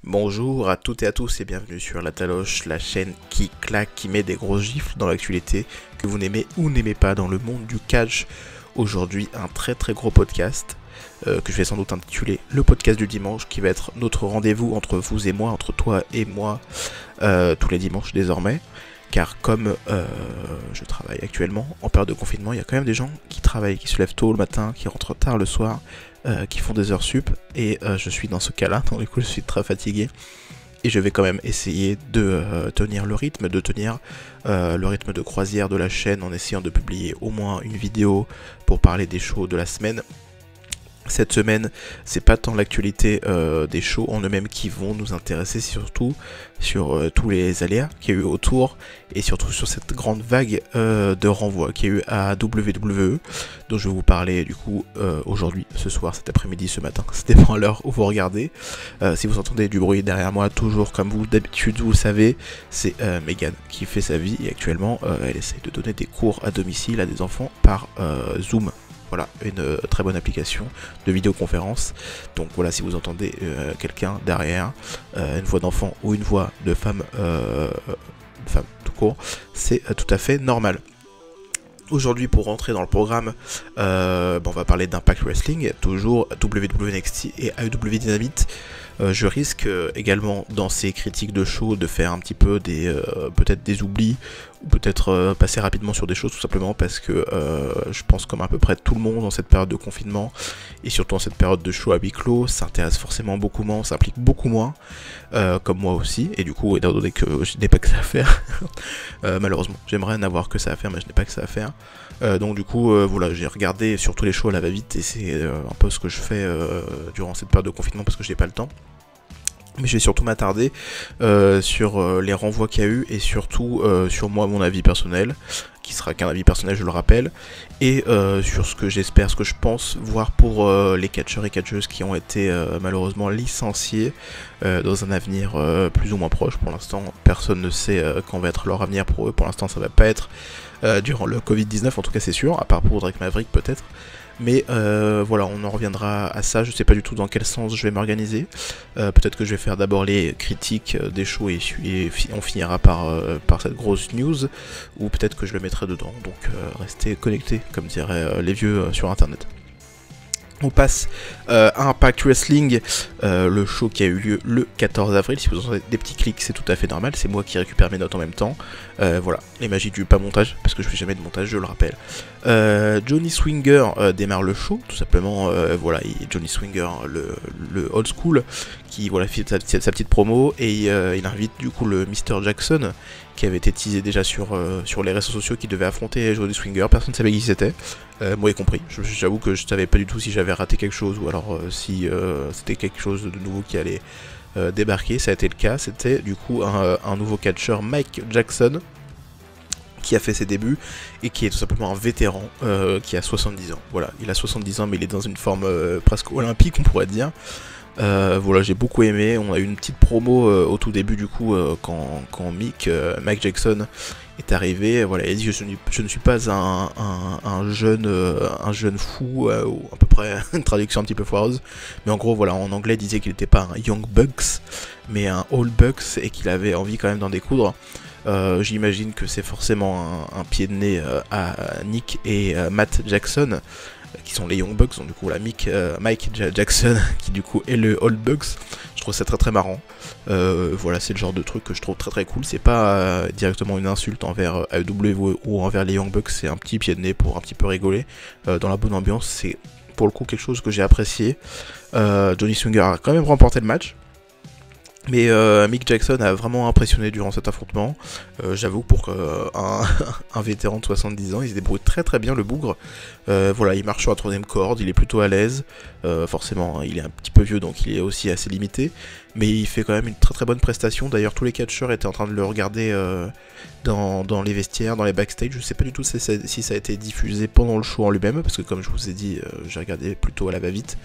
Bonjour à toutes et à tous et bienvenue sur La Taloche, la chaîne qui claque, qui met des grosses gifles dans l'actualité que vous n'aimez ou n'aimez pas dans le monde du catch. Aujourd'hui, un très gros podcast que je vais sans doute intituler le podcast du dimanche, qui va être notre rendez-vous entre vous et moi, entre toi et moi, tous les dimanches désormais. Car comme je travaille actuellement en période de confinement, il y a quand même des gens qui travaillent, qui se lèvent tôt le matin, qui rentrent tard le soir, qui font des heures sup, et je suis dans ce cas-là, donc du coup je suis très fatigué, et je vais quand même essayer de tenir le rythme, le rythme de croisière de la chaîne, en essayant de publier au moins une vidéo pour parler des shows de la semaine. Cette semaine, c'est pas tant l'actualité des shows en eux-mêmes qui vont nous intéresser, surtout sur tous les aléas qu'il y a eu autour, et surtout sur cette grande vague de renvois qu'il y a eu à WWE, dont je vais vous parler du coup aujourd'hui, ce soir, cet après-midi, ce matin, ça dépend à l'heure où vous regardez. Si vous entendez du bruit derrière moi, toujours comme vous d'habitude vous le savez, c'est Megan qui fait sa vie, et actuellement elle essaie de donner des cours à domicile à des enfants par Zoom. Voilà, une très bonne application de vidéoconférence. Donc voilà, si vous entendez quelqu'un derrière, une voix d'enfant ou une voix de femme tout court, c'est tout à fait normal. Aujourd'hui, pour rentrer dans le programme, on va parler d'Impact Wrestling, toujours WWE NXT et AEW Dynamite. Je risque également dans ces critiques de show de faire un petit peu peut-être des oublis, ou peut-être passer rapidement sur des choses, tout simplement parce que je pense comme à peu près tout le monde dans cette période de confinement, et surtout en cette période de show à huis clos, ça intéresse forcément beaucoup moins, ça implique beaucoup moins, comme moi aussi, et du coup, étant donné que je n'ai pas que ça à faire, malheureusement, j'aimerais n'avoir que ça à faire, mais je n'ai pas que ça à faire. Donc du coup, voilà, j'ai regardé surtout les shows à la va-vite, et c'est un peu ce que je fais durant cette période de confinement parce que j'ai pas le temps. Mais je vais surtout m'attarder sur les renvois qu'il y a eu, et surtout sur moi, mon avis personnel, qui sera qu'un avis personnel, je le rappelle, et sur ce que j'espère, ce que je pense, voir pour les catcheurs et catcheuses qui ont été malheureusement licenciés dans un avenir plus ou moins proche. Pour l'instant, personne ne sait quand va être leur avenir pour eux. Pour l'instant, ça va pas être durant le Covid-19, en tout cas c'est sûr, à part pour Drake Maverick peut-être. Mais voilà, on en reviendra à ça, je sais pas du tout dans quel sens je vais m'organiser. Peut-être que je vais faire d'abord les critiques des shows, et on finira par cette grosse news, ou peut-être que je le mettrai dedans, donc restez connectés, comme diraient les vieux sur internet. On passe à Impact Wrestling, le show qui a eu lieu le 14 avril. Si vous entendez des petits clics, c'est tout à fait normal, c'est moi qui récupère mes notes en même temps. Voilà, les magies du pas montage, parce que je fais jamais de montage, je le rappelle. Johnny Swinger démarre le show, tout simplement. Voilà, Johnny Swinger, le old school, qui voilà, fait sa petite promo, et il invite du coup le Mr. Jackson, qui avait été teasé déjà sur les réseaux sociaux, qui devait affronter Johnny Swinger. Personne ne savait qui c'était, moi y compris. J'avoue que je savais pas du tout si j'avais raté quelque chose, ou alors si c'était quelque chose de nouveau qui allait débarquer. Ça a été le cas, c'était du coup un nouveau catcheur, Mike Jackson, qui a fait ses débuts, et qui est tout simplement un vétéran qui a 70 ans. Voilà, il a 70 ans, mais il est dans une forme presque olympique, on pourrait dire. Voilà, j'ai beaucoup aimé. On a eu une petite promo au tout début du coup quand Mike Jackson est arrivé. Voilà, il a dit que je ne suis pas un jeune fou, ou à peu près une traduction un petit peu foireuse, mais en gros voilà, en anglais il disait qu'il n'était pas un Young Bucks mais un Old Bucks, et qu'il avait envie quand même d'en découdre. J'imagine que c'est forcément un pied de nez à Nick et Matt Jackson, qui sont les Young Bucks. Donc du coup la Mike Jackson qui du coup est le Old Bucks. Je trouve ça très marrant. Voilà, c'est le genre de truc que je trouve très cool. C'est pas directement une insulte envers AEW ou envers les Young Bucks, c'est un petit pied de nez pour un petit peu rigoler dans la bonne ambiance. C'est pour le coup quelque chose que j'ai apprécié. Johnny Swinger a quand même remporté le match, mais Mick Jackson a vraiment impressionné durant cet affrontement. J'avoue, pour un vétéran de 70 ans, il se débrouille très bien, le bougre. Voilà, il marche sur la troisième corde, il est plutôt à l'aise. Forcément, il est un petit peu vieux, donc il est aussi assez limité. Mais il fait quand même une très bonne prestation. D'ailleurs, tous les catcheurs étaient en train de le regarder dans les vestiaires, dans les backstage. Je sais pas du tout si ça a été diffusé pendant le show en lui-même, parce que comme je vous ai dit, j'ai regardé plutôt à la va-vite.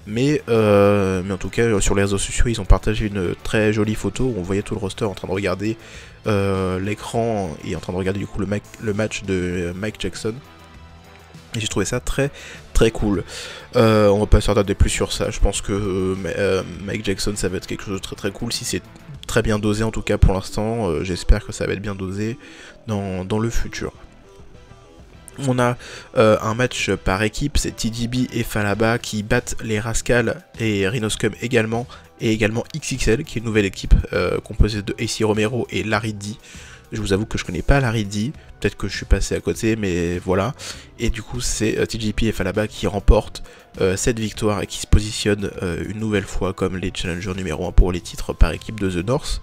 Mais en tout cas, sur les réseaux sociaux, ils ont partagé une très jolie photo où on voyait tout le roster en train de regarder l'écran, et en train de regarder du coup le match de Mike Jackson. Et j'ai trouvé ça très très cool. On va pas s'attarder plus sur ça. Je pense que Mike Jackson, ça va être quelque chose de très très cool. Si c'est très bien dosé, en tout cas pour l'instant, j'espère que ça va être bien dosé dans le futur. On a un match par équipe, c'est TJB et Falaba qui battent les Rascals et Rhinoscum également, et également XXL qui est une nouvelle équipe composée de AC Romero et Larry D. Je vous avoue que je connais pas Larry D, peut-être que je suis passé à côté, mais voilà. Et du coup, c'est TJP et Falaba qui remportent cette victoire et qui se positionnent une nouvelle fois comme les challengers numéro 1 pour les titres par équipe de The North.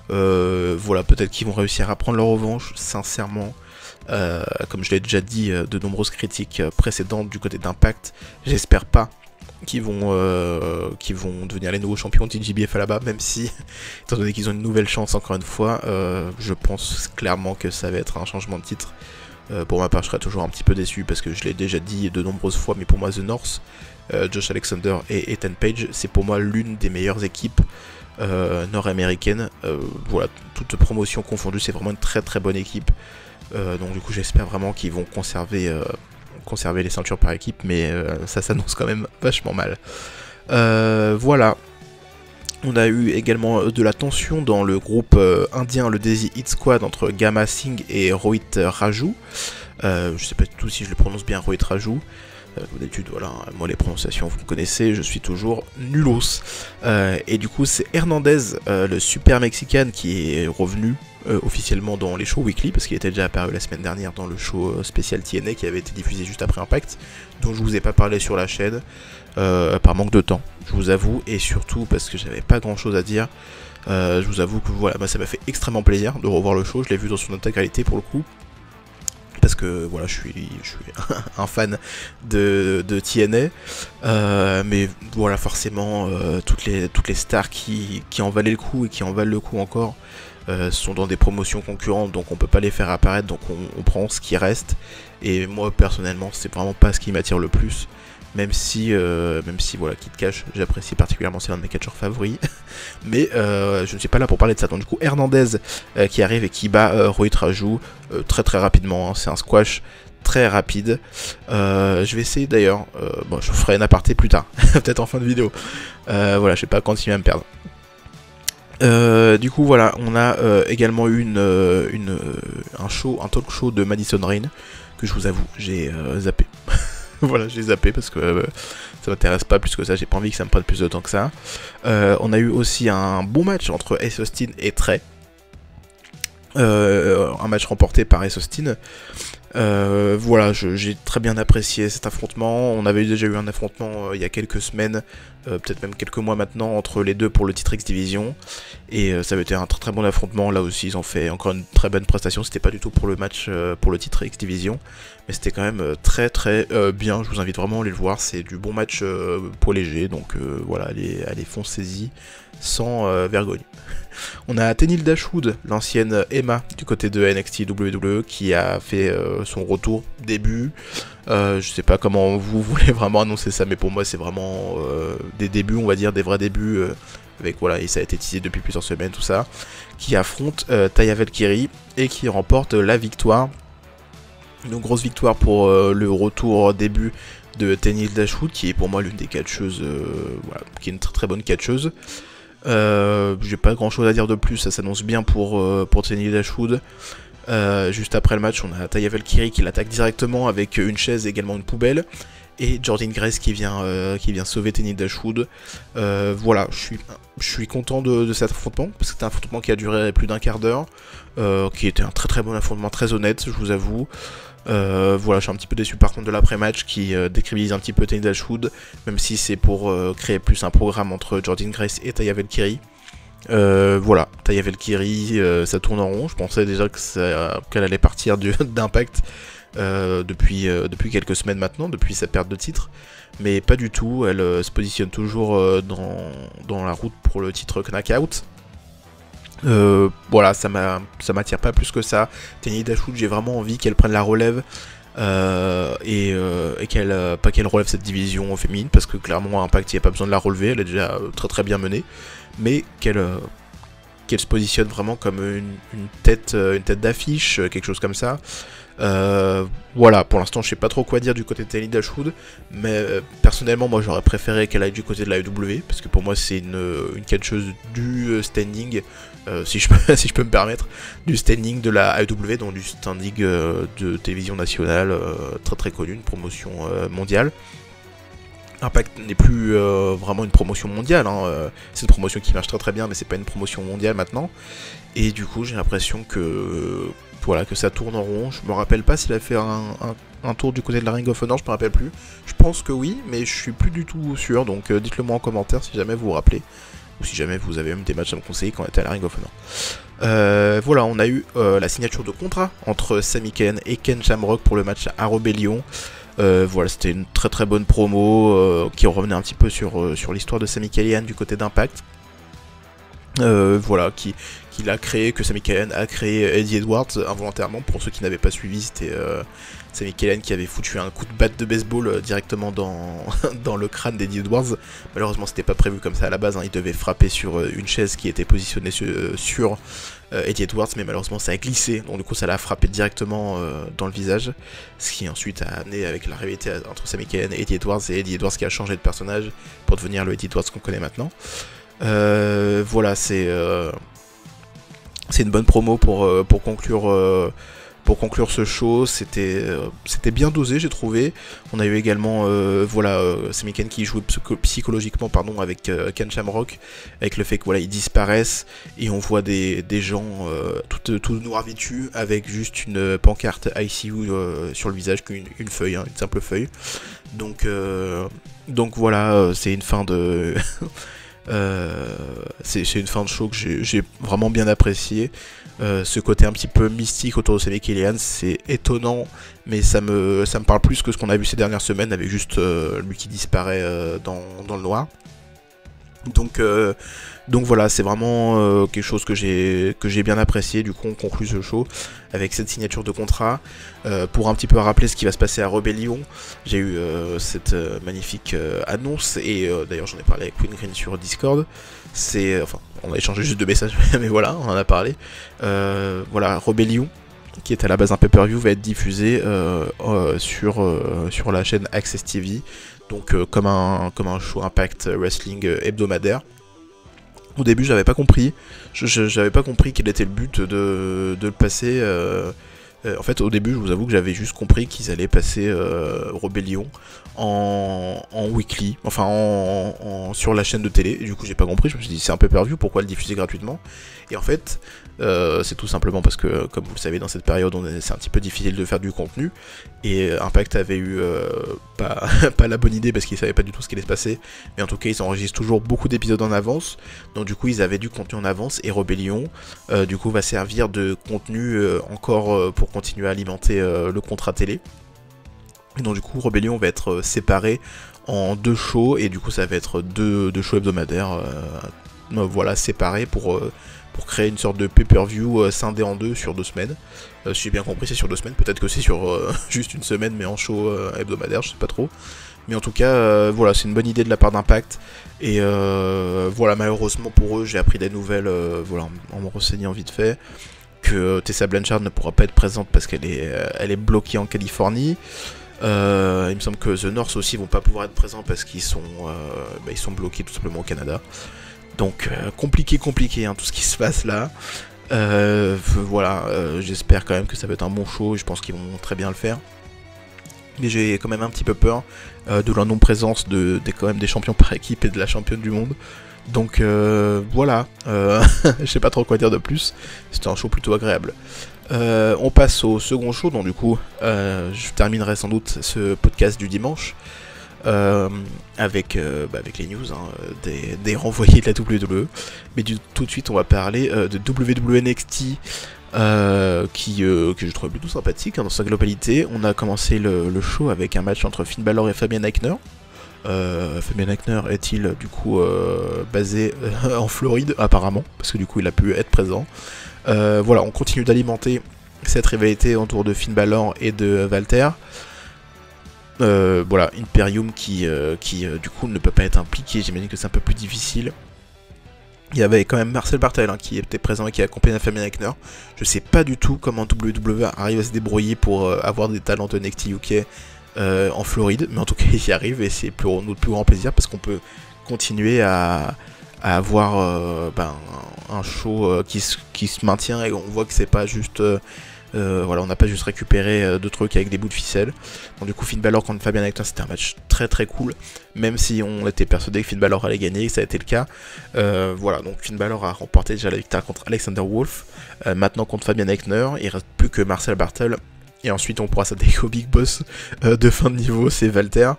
Voilà, peut-être qu'ils vont réussir à prendre leur revanche, sincèrement. Comme je l'ai déjà dit, de nombreuses critiques précédentes du côté d'Impact, j'espère pas qui vont devenir les nouveaux champions TJB et Falaba, même si, étant donné qu'ils ont une nouvelle chance encore une fois, je pense clairement que ça va être un changement de titre. Pour ma part, je serais toujours un petit peu déçu parce que je l'ai déjà dit de nombreuses fois, mais pour moi, The North, Josh Alexander et Ethan Page, c'est pour moi l'une des meilleures équipes nord-américaines. Voilà, toute promotion confondue, c'est vraiment une très très bonne équipe. Donc du coup, j'espère vraiment qu'ils vont conserver les ceintures par équipe, mais ça s'annonce quand même vachement mal. Voilà. On a eu également de la tension dans le groupe indien, le Desi Hit Squad, entre Gamma Singh et Rohit Raju. Je sais pas du tout si je le prononce bien, Rohit Raju. D'habitude, voilà, moi les prononciations vous me connaissez, je suis toujours nulos. Et du coup, c'est Hernandez, le super mexicain, qui est revenu officiellement dans les shows weekly, parce qu'il était déjà apparu la semaine dernière dans le show spécial TNA qui avait été diffusé juste après Impact, dont je vous ai pas parlé sur la chaîne, par manque de temps, je vous avoue, et surtout parce que j'avais pas grand chose à dire. Je vous avoue que voilà, ça m'a fait extrêmement plaisir de revoir le show, je l'ai vu dans son intégralité pour le coup. Parce que voilà, je suis un fan de TNA, mais voilà, forcément toutes les stars qui en valaient le coup et qui en valent le coup encore sont dans des promotions concurrentes, donc on peut pas les faire apparaître, donc on prend ce qui reste. Et moi personnellement, c'est vraiment pas ce qui m'attire le plus. Même si voilà, Kid Cash, j'apprécie particulièrement, c'est l'un de mes catcheurs favoris. Mais je ne suis pas là pour parler de ça. Donc du coup, Hernandez qui arrive et qui bat Rohit Raju très très rapidement. Hein. C'est un squash très rapide. Je vais essayer d'ailleurs, bon, je ferai un aparté plus tard, peut-être en fin de vidéo. Voilà, je vais pas continuer à me perdre. Du coup voilà, on a également eu un talk show de Madison Rain que je vous avoue, j'ai zappé. Voilà, j'ai zappé parce que ça m'intéresse pas plus que ça, j'ai pas envie que ça me prenne plus de temps que ça. On a eu aussi un bon match entre Ace Austin et Trey. Un match remporté par Ace Austin. Voilà, j'ai très bien apprécié cet affrontement. On avait déjà eu un affrontement il y a quelques semaines, peut-être même quelques mois maintenant, entre les deux pour le titre X Division. Et ça avait été un très très bon affrontement. Là aussi, ils ont fait encore une très bonne prestation. C'était pas du tout pour le match pour le titre X Division, mais c'était quand même très très bien. Je vous invite vraiment à aller le voir. C'est du bon match poids léger. Donc voilà, allez foncez-y sans vergogne. On a Tenille Dashwood, l'ancienne Emma du côté de NXT WWE, qui a fait son retour début. Je sais pas comment vous voulez vraiment annoncer ça, mais pour moi c'est vraiment des débuts, on va dire, des vrais débuts, avec voilà, et ça a été teasé depuis plusieurs semaines, tout ça, qui affronte Taya Valkyrie et qui remporte la victoire. Une grosse victoire pour le retour début de Tenille Dashwood, qui est pour moi l'une des catcheuses, voilà, qui est une très très bonne catcheuse. J'ai pas grand chose à dire de plus, ça s'annonce bien pour Tenille Dashwood. Juste après le match, on a Taya Valkyrie qui l'attaque directement avec une chaise et également une poubelle. Et Jordynne Grace qui vient sauver Tenille Dashwood. Voilà, je suis content de cet affrontement, parce que c'était un affrontement qui a duré plus d'un quart d'heure, qui était un très très bon affrontement, très honnête, je vous avoue. Voilà, je suis un petit peu déçu par contre de l'après-match qui décrédibilise un petit peu Tenille Dashwood, même si c'est pour créer plus un programme entre Jordynne Grace et Taya Valkyrie. Voilà, Taya Valkyrie, ça tourne en rond. Je pensais déjà qu'elle allait partir d'Impact depuis quelques semaines maintenant, depuis sa perte de titre, mais pas du tout. Elle se positionne toujours dans la route pour le titre Knockout. Voilà, ça m'attire pas plus que ça. Tenille Dashwood, j'ai vraiment envie qu'elle prenne la relève et qu'elle relève cette division féminine, parce que clairement à Impact il n'y a pas besoin de la relever, elle est déjà très très bien menée, mais qu'elle qu'elle se positionne vraiment comme une tête d'affiche, quelque chose comme ça. Voilà, pour l'instant je sais pas trop quoi dire du côté de Tiny Dashwood, mais personnellement moi j'aurais préféré qu'elle aille du côté de la AEW, parce que pour moi c'est une catcheuse du standing, si je peux me permettre, du standing de la AEW, donc du standing de télévision nationale, très très connu, une promotion mondiale. Impact n'est plus vraiment une promotion mondiale, hein. C'est une promotion qui marche très très bien, mais c'est pas une promotion mondiale maintenant. Et du coup, j'ai l'impression que voilà, que ça tourne en rond. Je me rappelle pas s'il a fait un tour du côté de la Ring of Honor, je me rappelle plus. Je pense que oui, mais je suis plus du tout sûr, donc dites-le moi en commentaire si jamais vous vous rappelez, ou si jamais vous avez même des matchs à me conseiller quand on était à la Ring of Honor. Voilà, on a eu la signature de contrat entre Sami Callihan et Ken Shamrock pour le match à Rebellion. Voilà, c'était une très très bonne promo qui revenait un petit peu sur l'histoire de Sami Callihan du côté d'Impact. Voilà, qu'il a créé, que Sami Callihan a créé Eddie Edwards involontairement. Pour ceux qui n'avaient pas suivi, c'était Sami Callihan qui avait foutu un coup de batte de baseball directement dans le crâne d'Eddie Edwards. Malheureusement, c'était pas prévu comme ça à la base, hein. Il devait frapper sur une chaise qui était positionnée sur Eddie Edwards, mais malheureusement ça a glissé, donc du coup ça l'a frappé directement dans le visage, ce qui ensuite a amené avec la rivalité entre Sami Callihan et Eddie Edwards qui a changé de personnage pour devenir le Eddie Edwards qu'on connaît maintenant. Voilà, c'est une bonne promo pour conclure ce show. C'était bien dosé, j'ai trouvé. On a eu également Sami Callihan qui jouait psychologiquement avec Ken Shamrock, avec le fait que voilà, ils disparaissent et on voit des gens tout noirs vêtus avec juste une pancarte ICU sur le visage, qu'une feuille, hein, une simple feuille. Donc voilà, c'est une fin de c'est une fin de show que j'ai vraiment bien apprécié. Ce côté un petit peu mystique autour de Sami Callihan, c'est étonnant, mais ça me parle plus que ce qu'on a vu ces dernières semaines avec juste lui qui disparaît dans le noir. Donc voilà, c'est vraiment quelque chose que j'ai bien apprécié. Du coup on conclut ce show avec cette signature de contrat. Pour un petit peu rappeler ce qui va se passer à Rebellion, j'ai eu cette magnifique annonce, et d'ailleurs j'en ai parlé avec Queen Green sur Discord. On a échangé juste 2 messages, mais voilà, on en a parlé. Voilà, Rebellion, qui est à la base un pay-per-view, va être diffusé sur la chaîne Access TV, donc comme un show Impact Wrestling hebdomadaire. Au début j'avais pas compris, j'avais pas compris quel était le but de le passer. En fait au début je vous avoue que j'avais juste compris qu'ils allaient passer Rebellion en weekly, enfin sur la chaîne de télé, et du coup j'ai pas compris, je me suis dit c'est un pay-per-view, pourquoi le diffuser gratuitement? Et en fait c'est tout simplement parce que, comme vous le savez, dans cette période c'est un petit peu difficile de faire du contenu, et Impact avait eu pas la bonne idée, parce qu'ils savaient pas du tout ce qui allait se passer, mais en tout cas ils enregistrent toujours beaucoup d'épisodes en avance, donc du coup ils avaient du contenu en avance, et Rebellion du coup va servir de contenu encore pour continuer à alimenter le contrat télé. Et donc du coup Rebellion va être séparé en 2 shows, et du coup ça va être deux shows hebdomadaires voilà, séparés pour créer une sorte de pay-per-view scindé en 2 sur 2 semaines. Si j'ai bien compris, c'est sur 2 semaines, peut-être que c'est sur juste une semaine mais en show hebdomadaire, je sais pas trop. Mais en tout cas, voilà, c'est une bonne idée de la part d'Impact. Et voilà, malheureusement pour eux, j'ai appris des nouvelles voilà, en me renseignant vite fait, que Tessa Blanchard ne pourra pas être présente parce qu'elle est bloquée en Californie. Il me semble que The North aussi vont pas pouvoir être présents parce qu'ils sont bloqués tout simplement au Canada. Donc compliqué hein, tout ce qui se passe là. Voilà, j'espère quand même que ça va être un bon show, et je pense qu'ils vont très bien le faire. Mais j'ai quand même un petit peu peur de la non-présence quand même des champions par équipe et de la championne du monde. Donc voilà, je sais pas trop quoi dire de plus, c'était un show plutôt agréable. On passe au second show, donc du coup je terminerai sans doute ce podcast du dimanche avec les news des renvoyés de la WWE. Mais tout de suite on va parler de WWE NXT, que je trouve plutôt sympathique dans sa globalité. On a commencé le show avec un match entre Finn Balor et Fabian Aichner. Fabian Aichner est-il du coup basé en Floride apparemment, parce que du coup il a pu être présent. Voilà, on continue d'alimenter cette rivalité autour de Finn Balor et de Walter. Voilà, Imperium qui du coup ne peut pas être impliqué, j'imagine que c'est un peu plus difficile. Il y avait quand même Marcel Barthel hein, qui était présent et qui accompagnait Fabian Aichner. Je sais pas du tout comment WWE arrive à se débrouiller pour avoir des talents de NXT UK en Floride, mais en tout cas il y arrive et c'est notre plus grand plaisir parce qu'on peut continuer à avoir un show qui se maintient et on voit que c'est pas juste voilà, on n'a pas juste récupéré deux trucs avec des bouts de ficelle. Donc du coup Finn Balor contre Fabian Aichner c'était un match très très cool, même si on était persuadé que Finn Balor allait gagner, ça a été le cas. Voilà, donc Finn Balor a remporté déjà la victoire contre Alexander Wolf, maintenant contre Fabian Aichner, il reste plus que Marcel Barthel. Et ensuite on pourra s'attaquer au big boss de fin de niveau, c'est Walter.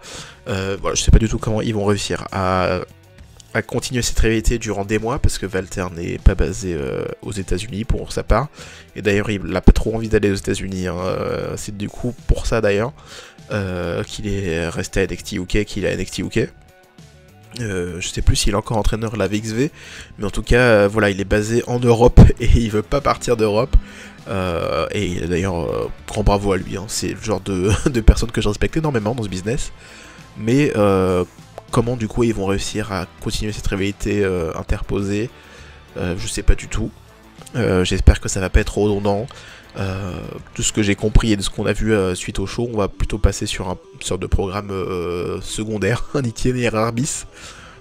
Voilà, je sais pas du tout comment ils vont réussir à continuer cette rivalité durant des mois, parce que Walter n'est pas basé aux États-Unis pour sa part. Et d'ailleurs, il n'a pas trop envie d'aller aux États-Unis. Hein. C'est du coup pour ça d'ailleurs qu'il est resté à NXT UK, qu'il est à NXT UK. Je sais plus s'il est encore entraîneur à la VXV, mais en tout cas, voilà, il est basé en Europe et il veut pas partir d'Europe. Et d'ailleurs, grand bravo à lui. Hein. C'est le genre de personne que je respecte énormément dans ce business. Mais comment du coup ils vont réussir à continuer cette rivalité interposée, je sais pas du tout. J'espère que ça va pas être redondant. De ce que j'ai compris et de ce qu'on a vu suite au show, on va plutôt passer sur une sorte de programme secondaire, un itinéraire bis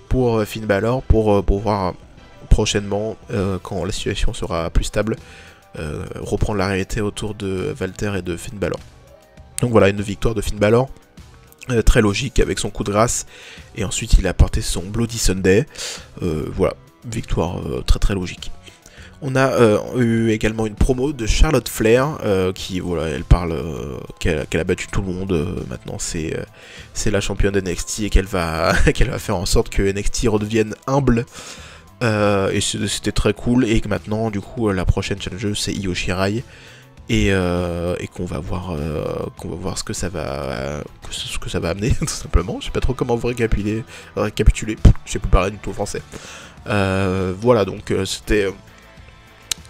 pour Finn Balor, pour voir prochainement, quand la situation sera plus stable, reprendre la rivalité autour de Walter et de Finn Balor. Donc voilà, une victoire de Finn Balor. Très logique avec son coup de grâce, et ensuite il a porté son Bloody Sunday. Voilà, victoire très très logique. On a eu également une promo de Charlotte Flair qui, voilà, elle parle qu'elle a battu tout le monde. Maintenant c'est la championne de NXT et qu'elle va faire en sorte que NXT redevienne humble. Et c'était très cool, et que maintenant du coup la prochaine challengeuse c'est Io Shirai. Et qu'on va voir ce que ça va amener tout simplement. Je sais pas trop comment vous récapituler, je sais plus parler du tout français. Voilà, donc c'était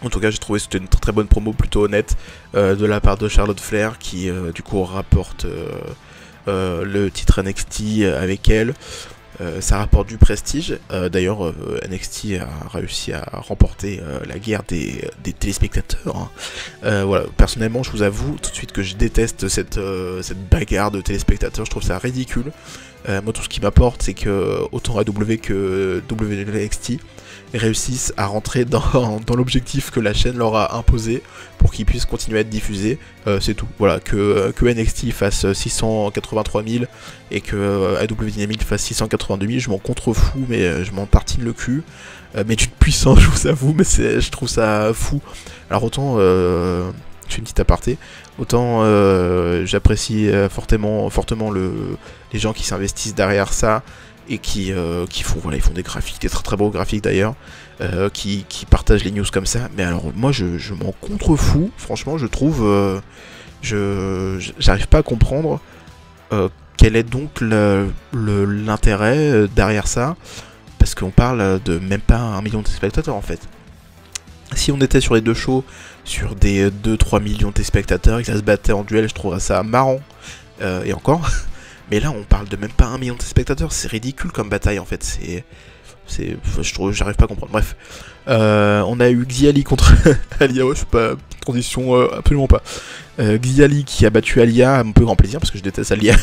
en tout cas j'ai trouvé que c'était une très bonne promo, plutôt honnête de la part de Charlotte Flair, qui du coup rapporte le titre NXT avec elle. Ça rapporte du prestige. D'ailleurs, NXT a réussi à remporter la guerre des téléspectateurs. Hein. Voilà. Personnellement, je vous avoue tout de suite que je déteste cette bagarre de téléspectateurs. Je trouve ça ridicule. Moi, tout ce qui m'apporte, c'est que autant AW que WNXT réussissent à rentrer dans l'objectif que la chaîne leur a imposé pour qu'ils puissent continuer à être diffusés. C'est tout. Voilà, que NXT fasse 683 000 et que AW Dynamic fasse 682 000, je m'en contrefous, mais je m'en tartine le cul. Mais d'une puissance, je vous avoue, mais je trouve ça fou. Alors autant, je fais une petite aparté, autant j'apprécie fortement les gens qui s'investissent derrière ça, et qui font, voilà, ils font des graphiques, des très très beaux graphiques d'ailleurs, qui partagent les news comme ça. Mais alors moi je m'en contrefous, franchement. Je trouve, j'arrive pas à comprendre quel est donc l'intérêt derrière ça, parce qu'on parle de même pas 1 million de spectateurs en fait. Si on était sur les deux shows sur des 2-3 millions de spectateurs et que ça se battait en duel, je trouverais ça marrant, et encore. Mais là, on parle de même pas 1 million de spectateurs, c'est ridicule comme bataille en fait. J'arrive pas à comprendre. Bref, on a eu Xiali contre Alia. Je sais pas, transition absolument pas. Xiali qui a battu Alia à mon plus grand plaisir, parce que je déteste Alia.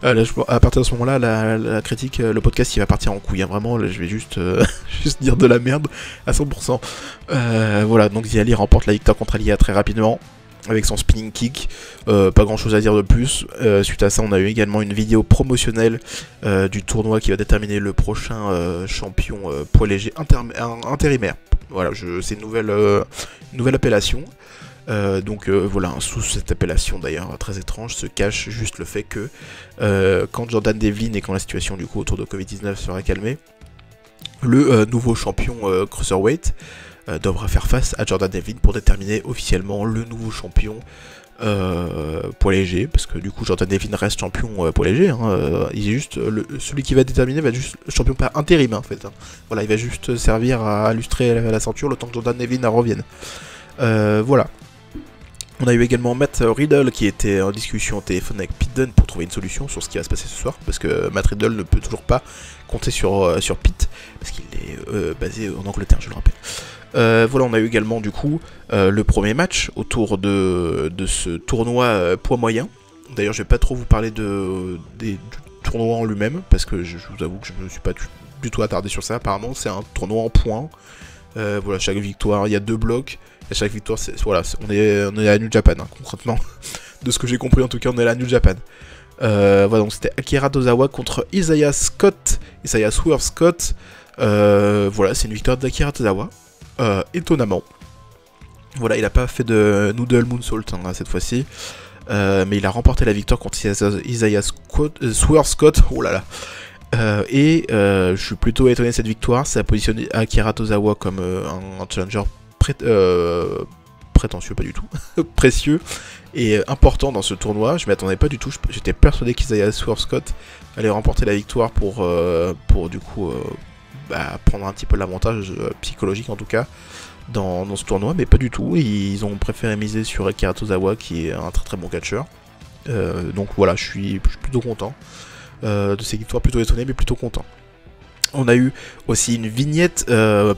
Là, à partir de ce moment-là, la critique, le podcast, il va partir en couille. Hein. Vraiment, là, je vais juste dire de la merde à 100%. Voilà, donc Xiali remporte la victoire contre Alia très rapidement, avec son spinning kick. Pas grand chose à dire de plus. Suite à ça, on a eu également une vidéo promotionnelle du tournoi qui va déterminer le prochain champion poids léger intérimaire. Voilà, c'est une nouvelle appellation. Donc voilà, sous cette appellation d'ailleurs très étrange se cache juste le fait que quand Jordan Devlin et quand la situation du coup autour de Covid-19 sera calmée, le nouveau champion Cruiserweight devra faire face à Jordan Devlin pour déterminer officiellement le nouveau champion poids léger, parce que du coup Jordan Devlin reste champion poids léger, hein, il est juste celui qui va déterminer va être juste champion par intérim, hein, en fait. Hein. Voilà, il va juste servir à illustrer la ceinture le temps que Jordan Devlin revienne. Voilà. On a eu également Matt Riddle qui était en discussion au téléphone avec Pete Dunne pour trouver une solution sur ce qui va se passer ce soir, parce que Matt Riddle ne peut toujours pas compter sur Pete, parce qu'il est basé en Angleterre, je le rappelle. Voilà, on a eu également du coup le premier match autour de ce tournoi poids moyen. D'ailleurs, je vais pas trop vous parler du tournoi en lui-même, parce que je vous avoue que je ne me suis pas du tout attardé sur ça. Apparemment, c'est un tournoi en points. Voilà, chaque victoire, il y a 2 blocs. Et chaque victoire, voilà, on est à New Japan, hein, concrètement. De ce que j'ai compris, en tout cas, on est à New Japan. Voilà, donc c'était Akira Tozawa contre Isaiah Swerve Scott. Voilà, c'est une victoire d'Akira Tozawa. Étonnamment. Voilà, il n'a pas fait de Noodle Moonsault hein, cette fois-ci. Mais il a remporté la victoire contre Isaiah Swerve Scott. Oh là là. Je suis plutôt étonné de cette victoire. Ça a positionné Akira Tozawa comme un challenger prétentieux, pas du tout, précieux et important dans ce tournoi. Je m'y attendais pas du tout. J'étais persuadé qu'Isaiah Swerve Scott allait remporter la victoire pour du coup prendre un petit peu l'avantage psychologique en tout cas dans ce tournoi, mais pas du tout. Ils ont préféré miser sur Akira Tozawa qui est un très très bon catcheur. Donc voilà, je suis plutôt content de ces victoires, plutôt étonné mais plutôt content. On a eu aussi une vignette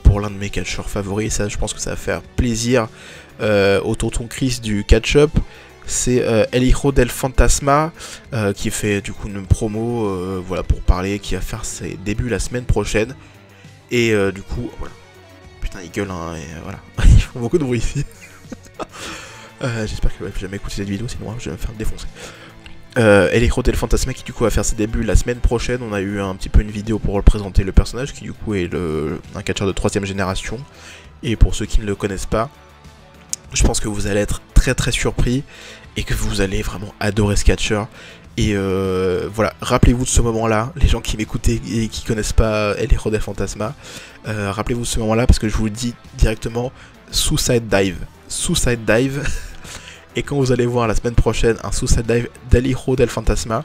pour l'un de mes catcheurs favoris, ça je pense que ça va faire plaisir au tonton Chris du catch-up. C'est El Hijo del Fantasma qui fait du coup une promo voilà, pour parler, qui va faire ses débuts la semaine prochaine. Et du coup, voilà. Putain, il gueule, hein, et voilà. Ils font beaucoup de bruit ici. J'espère qu'il va jamais écouter cette vidéo, sinon je vais me faire défoncer. El Hijo del Fantasma qui du coup va faire ses débuts la semaine prochaine. On a eu un petit peu une vidéo pour représenter le personnage qui du coup est un catcheur de 3ème génération. Et pour ceux qui ne le connaissent pas, je pense que vous allez être très très surpris et que vous allez vraiment adorer ce catcheur. Et voilà, rappelez-vous de ce moment-là, les gens qui m'écoutent et qui connaissent pas El Hijo del Fantasma, rappelez-vous de ce moment-là parce que je vous le dis directement, Suicide Dive. Suicide Dive. Et quand vous allez voir la semaine prochaine un Suicide Dive d'El Hijo del Fantasma,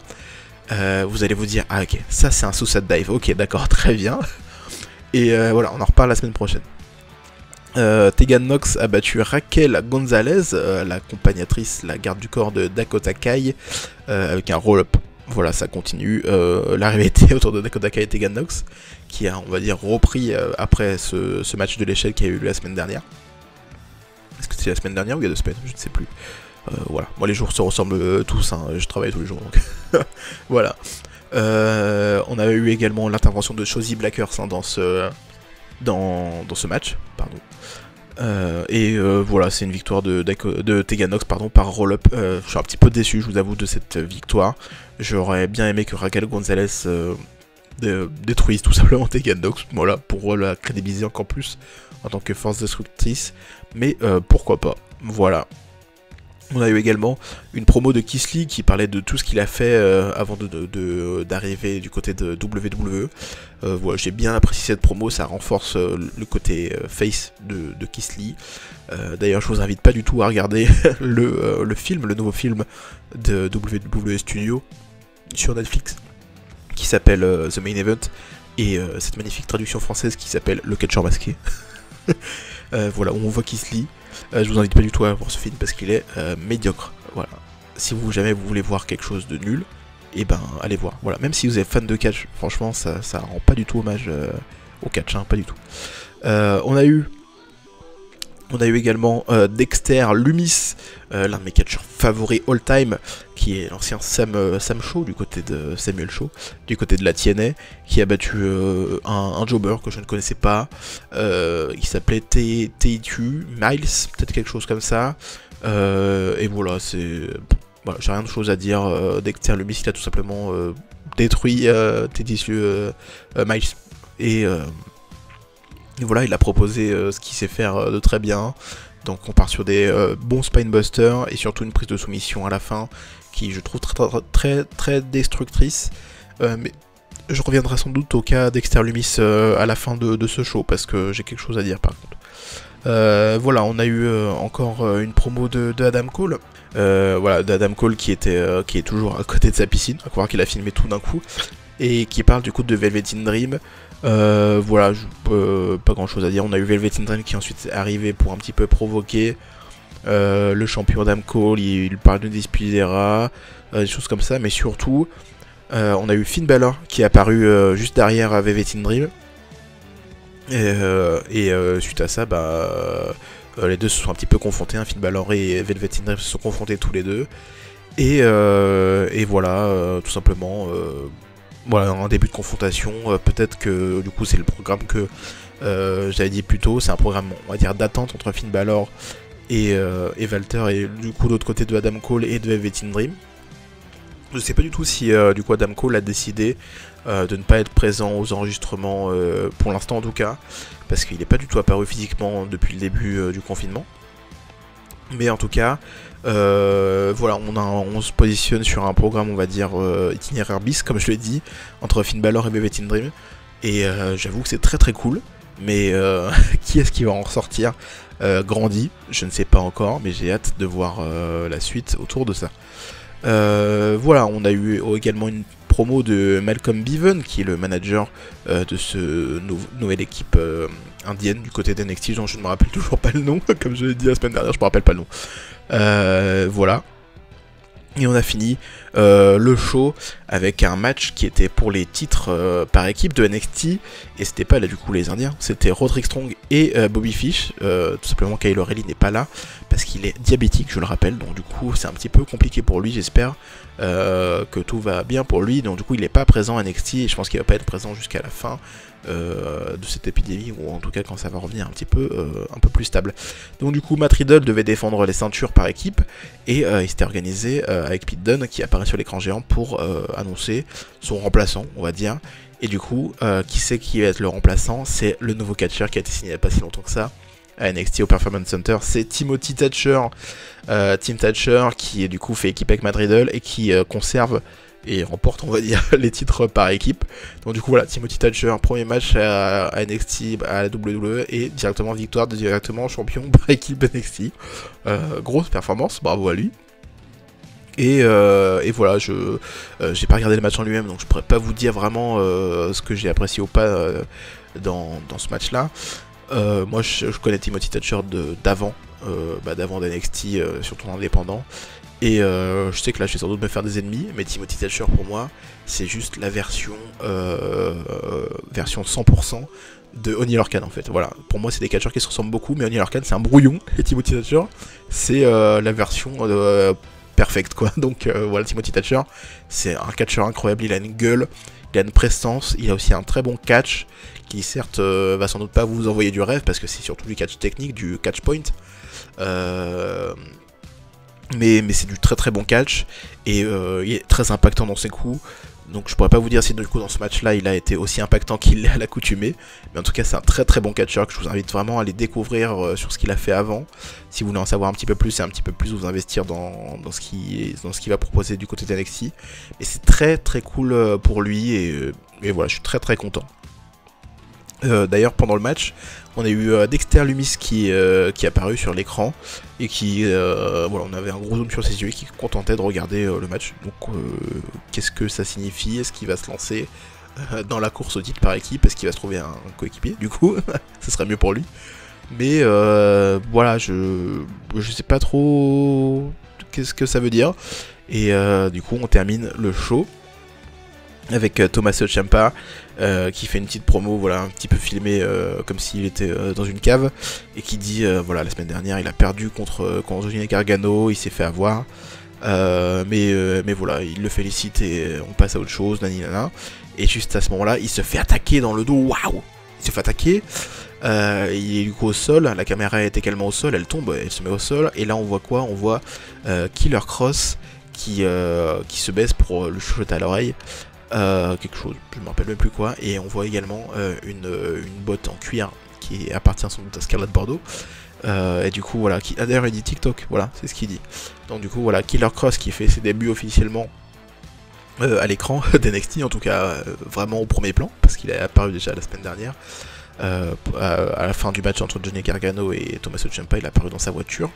vous allez vous dire, ah ok, ça c'est un Suicide Dive, ok d'accord, très bien. Et voilà, on en reparle la semaine prochaine. Tegan Nox a battu Raquel Gonzalez, l'accompagnatrice, la garde du corps de Dakota Kai, avec un roll-up. Voilà, ça continue. La rivalité autour de Dakota Kai et Tegan Nox, qui a, on va dire, repris après ce match de l'échelle qui a eu lieu la semaine dernière. Est-ce que c'est la semaine dernière ou il y a 2 semaines? Je ne sais plus. Voilà, moi les jours se ressemblent tous, hein, je travaille tous les jours donc. Voilà. On avait eu également l'intervention de Shotzi Blackhearts hein, dans ce match, pardon. Voilà, c'est une victoire de Tegan Nox pardon, par roll-up. Je suis un petit peu déçu, je vous avoue, de cette victoire. J'aurais bien aimé que Raquel Gonzalez détruise tout simplement Tegan Nox, voilà, pour la crédibiliser encore plus en tant que force destructrice. Mais pourquoi pas, voilà. On a eu également une promo de Keith Lee qui parlait de tout ce qu'il a fait avant d'arriver du côté de WWE. Voilà, j'ai bien apprécié cette promo, ça renforce le côté face de Keith Lee. D'ailleurs, je vous invite pas du tout à regarder le nouveau film de WWE Studio sur Netflix qui s'appelle The Main Event et cette magnifique traduction française qui s'appelle Le Catcheur Masqué. Voilà, où on voit Keith Lee. Je vous invite pas du tout à voir ce film parce qu'il est médiocre. Voilà. Si jamais vous voulez voir quelque chose de nul, et ben allez voir. Voilà. Même si vous êtes fan de catch, franchement ça rend pas du tout hommage au catch, hein, pas du tout. On a eu également Dexter Lumis, l'un de mes catcheurs favoris all time, qui est l'ancien Sam Shaw du côté de Samuel Shaw, du côté de la TNA, qui a battu un jobber que je ne connaissais pas, qui s'appelait T.I.T. Miles, peut-être quelque chose comme ça. Et voilà, voilà, j'ai rien de chose à dire. Dexter Lumis, il a tout simplement détruit T.I.T. Miles. Et voilà, il a proposé ce qu'il sait faire de très bien. Donc on part sur des bons spinebusters et surtout une prise de soumission à la fin qui je trouve très destructrice. Mais je reviendrai sans doute au cas Dexter Lumis à la fin de ce show parce que j'ai quelque chose à dire par contre. Voilà, on a eu encore une promo de Adam Cole. Voilà, d'Adam Cole qui est toujours à côté de sa piscine, à croire qu'il a filmé tout d'un coup. Et qui parle du coup de Velvet in Dream. Voilà, pas grand chose à dire. On a eu Velvet in Dream qui ensuite est arrivé pour un petit peu provoquer. le champion Adam Cole, il parle de Despidera, des choses comme ça, mais surtout, on a eu Finn Balor qui est apparu juste derrière Velvet in Dream. Suite à ça, les deux se sont un petit peu confrontés, hein, Finn Balor et Velvet in Dream se sont confrontés tous les deux. Et voilà, tout simplement, voilà, un début de confrontation. Peut-être que du coup c'est le programme que j'avais dit plus tôt, c'est un programme, on va dire, d'attente entre Finn Balor et Walter, et du coup l'autre côté de Adam Cole et de Velvet in Dream. Je sais pas du tout si du coup Adam Cole a décidé de ne pas être présent aux enregistrements, pour l'instant en tout cas, parce qu'il n'est pas du tout apparu physiquement depuis le début du confinement. Mais en tout cas, voilà, on se positionne sur un programme, on va dire, itinéraire bis, comme je l'ai dit, entre Finn Balor et Velvet in Dream. Et j'avoue que c'est très très cool. Mais qui est-ce qui va en ressortir grandi? Je ne sais pas encore, mais j'ai hâte de voir la suite autour de ça. Voilà, on a eu également une promo de Malcolm Beaven, qui est le manager de ce nouvelle équipe indienne du côté d'NXT, dont je ne me rappelle toujours pas le nom, comme je l'ai dit la semaine dernière, je me rappelle pas le nom. Voilà. Et on a fini le show avec un match qui était pour les titres par équipe de NXT. Et c'était pas là du coup les Indiens, c'était Roderick Strong et Bobby Fish. Tout simplement Kyle O'Reilly n'est pas là parce qu'il est diabétique, je le rappelle. Donc du coup c'est un petit peu compliqué pour lui, j'espère que tout va bien pour lui. Donc du coup il n'est pas présent à NXT et je pense qu'il va pas être présent jusqu'à la fin de cette épidémie, ou en tout cas quand ça va revenir un peu plus stable. Donc du coup Matt Riddle devait défendre les ceintures par équipe et il s'était organisé avec Pete Dunne qui apparaît sur l'écran géant pour annoncer son remplaçant, on va dire. Et du coup qui c'est qui va être le remplaçant? C'est le nouveau catcheur qui a été signé il n'y a pas si longtemps que ça à NXT au Performance Center, c'est Timothy Thatcher. Tim Thatcher qui du coup fait équipe avec Matt Riddle et qui conserve et remporte, on va dire, les titres par équipe. Donc du coup voilà, Timothy Thatcher, premier match à NXT, à la WWE, et directement victoire, directement champion par équipe NXT. Grosse performance, bravo à lui. Et voilà, j'ai pas regardé le match en lui-même, donc je pourrais pas vous dire vraiment ce que j'ai apprécié ou pas dans ce match-là. Moi je connais Timothy Thatcher d'avant d'NXT, surtout en indépendant. Et je sais que là je vais sans doute me faire des ennemis, mais Timothy Thatcher pour moi c'est juste la version 100% de Oney Lorcan en fait. Voilà, pour moi c'est des catcheurs qui se ressemblent beaucoup, mais Oney Lorcan c'est un brouillon et Timothy Thatcher c'est la version perfecte quoi. Donc voilà, Timothy Thatcher c'est un catcheur incroyable, il a une gueule, il a une prestance, il a aussi un très bon catch qui certes va sans doute pas vous envoyer du rêve parce que c'est surtout du catch technique, du catch point. Mais c'est du très très bon catch et il est très impactant dans ses coups. Donc je pourrais pas vous dire si du coup dans ce match là il a été aussi impactant qu'il l'est à l'accoutumée. Mais en tout cas c'est un très très bon catcheur que je vous invite vraiment à aller découvrir sur ce qu'il a fait avant. Si vous voulez en savoir un petit peu plus et un petit peu plus vous investir dans ce qu'il va proposer du côté d'NXT. Mais c'est très très cool pour lui et voilà, je suis très très content. D'ailleurs pendant le match on a eu Dexter Lumis qui est apparu sur l'écran et qui voilà, on avait un gros zoom sur ses yeux et qui se contentait de regarder le match. Donc qu'est-ce que ça signifie? Est-ce qu'il va se lancer dans la course au titre par équipe? Est-ce qu'il va se trouver un coéquipier du coup? Ce serait mieux pour lui. Mais voilà, je sais pas trop qu'est-ce que ça veut dire. Et du coup on termine le show avec Tommaso Ciampa qui fait une petite promo, voilà, un petit peu filmé comme s'il était dans une cave, et qui dit voilà, la semaine dernière il a perdu contre Johnny Gargano, il s'est fait avoir, mais voilà, il le félicite et on passe à autre chose, naninana. Et juste à ce moment là il se fait attaquer dans le dos, waouh, il se fait attaquer, il est du coup au sol, la caméra est également au sol, elle tombe, elle se met au sol, et là on voit quoi? On voit Killer Kross qui se baisse pour le chuchoter à l'oreille. Quelque chose, je me rappelle même plus quoi, et on voit également une botte en cuir qui appartient sans doute à Scarlett Bordeaux, et du coup voilà, d'ailleurs il dit TikTok, voilà, c'est ce qu'il dit. Donc du coup voilà, Killer Kross qui fait ses débuts officiellement à l'écran d'NXT, en tout cas vraiment au premier plan, parce qu'il est apparu déjà la semaine dernière, à la fin du match entre Johnny Gargano et Tommaso Ciampa, il est apparu dans sa voiture.